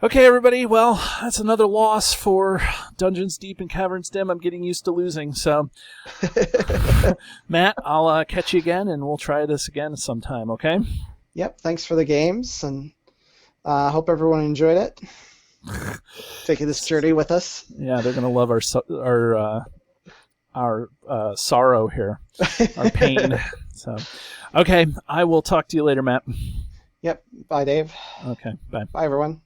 okay, everybody. Well, that's another loss for Dungeons Deep and Caverns Dim. I'm getting used to losing. So, Matt, I'll catch you again, and we'll try this again sometime, okay? Yep, thanks for the games, and I hope everyone enjoyed it. Taking this journey with us. Yeah, they're going to love our sorrow here, our pain. So, okay, I will talk to you later, Matt. Yep, bye, Dave. Okay, bye. Bye, everyone.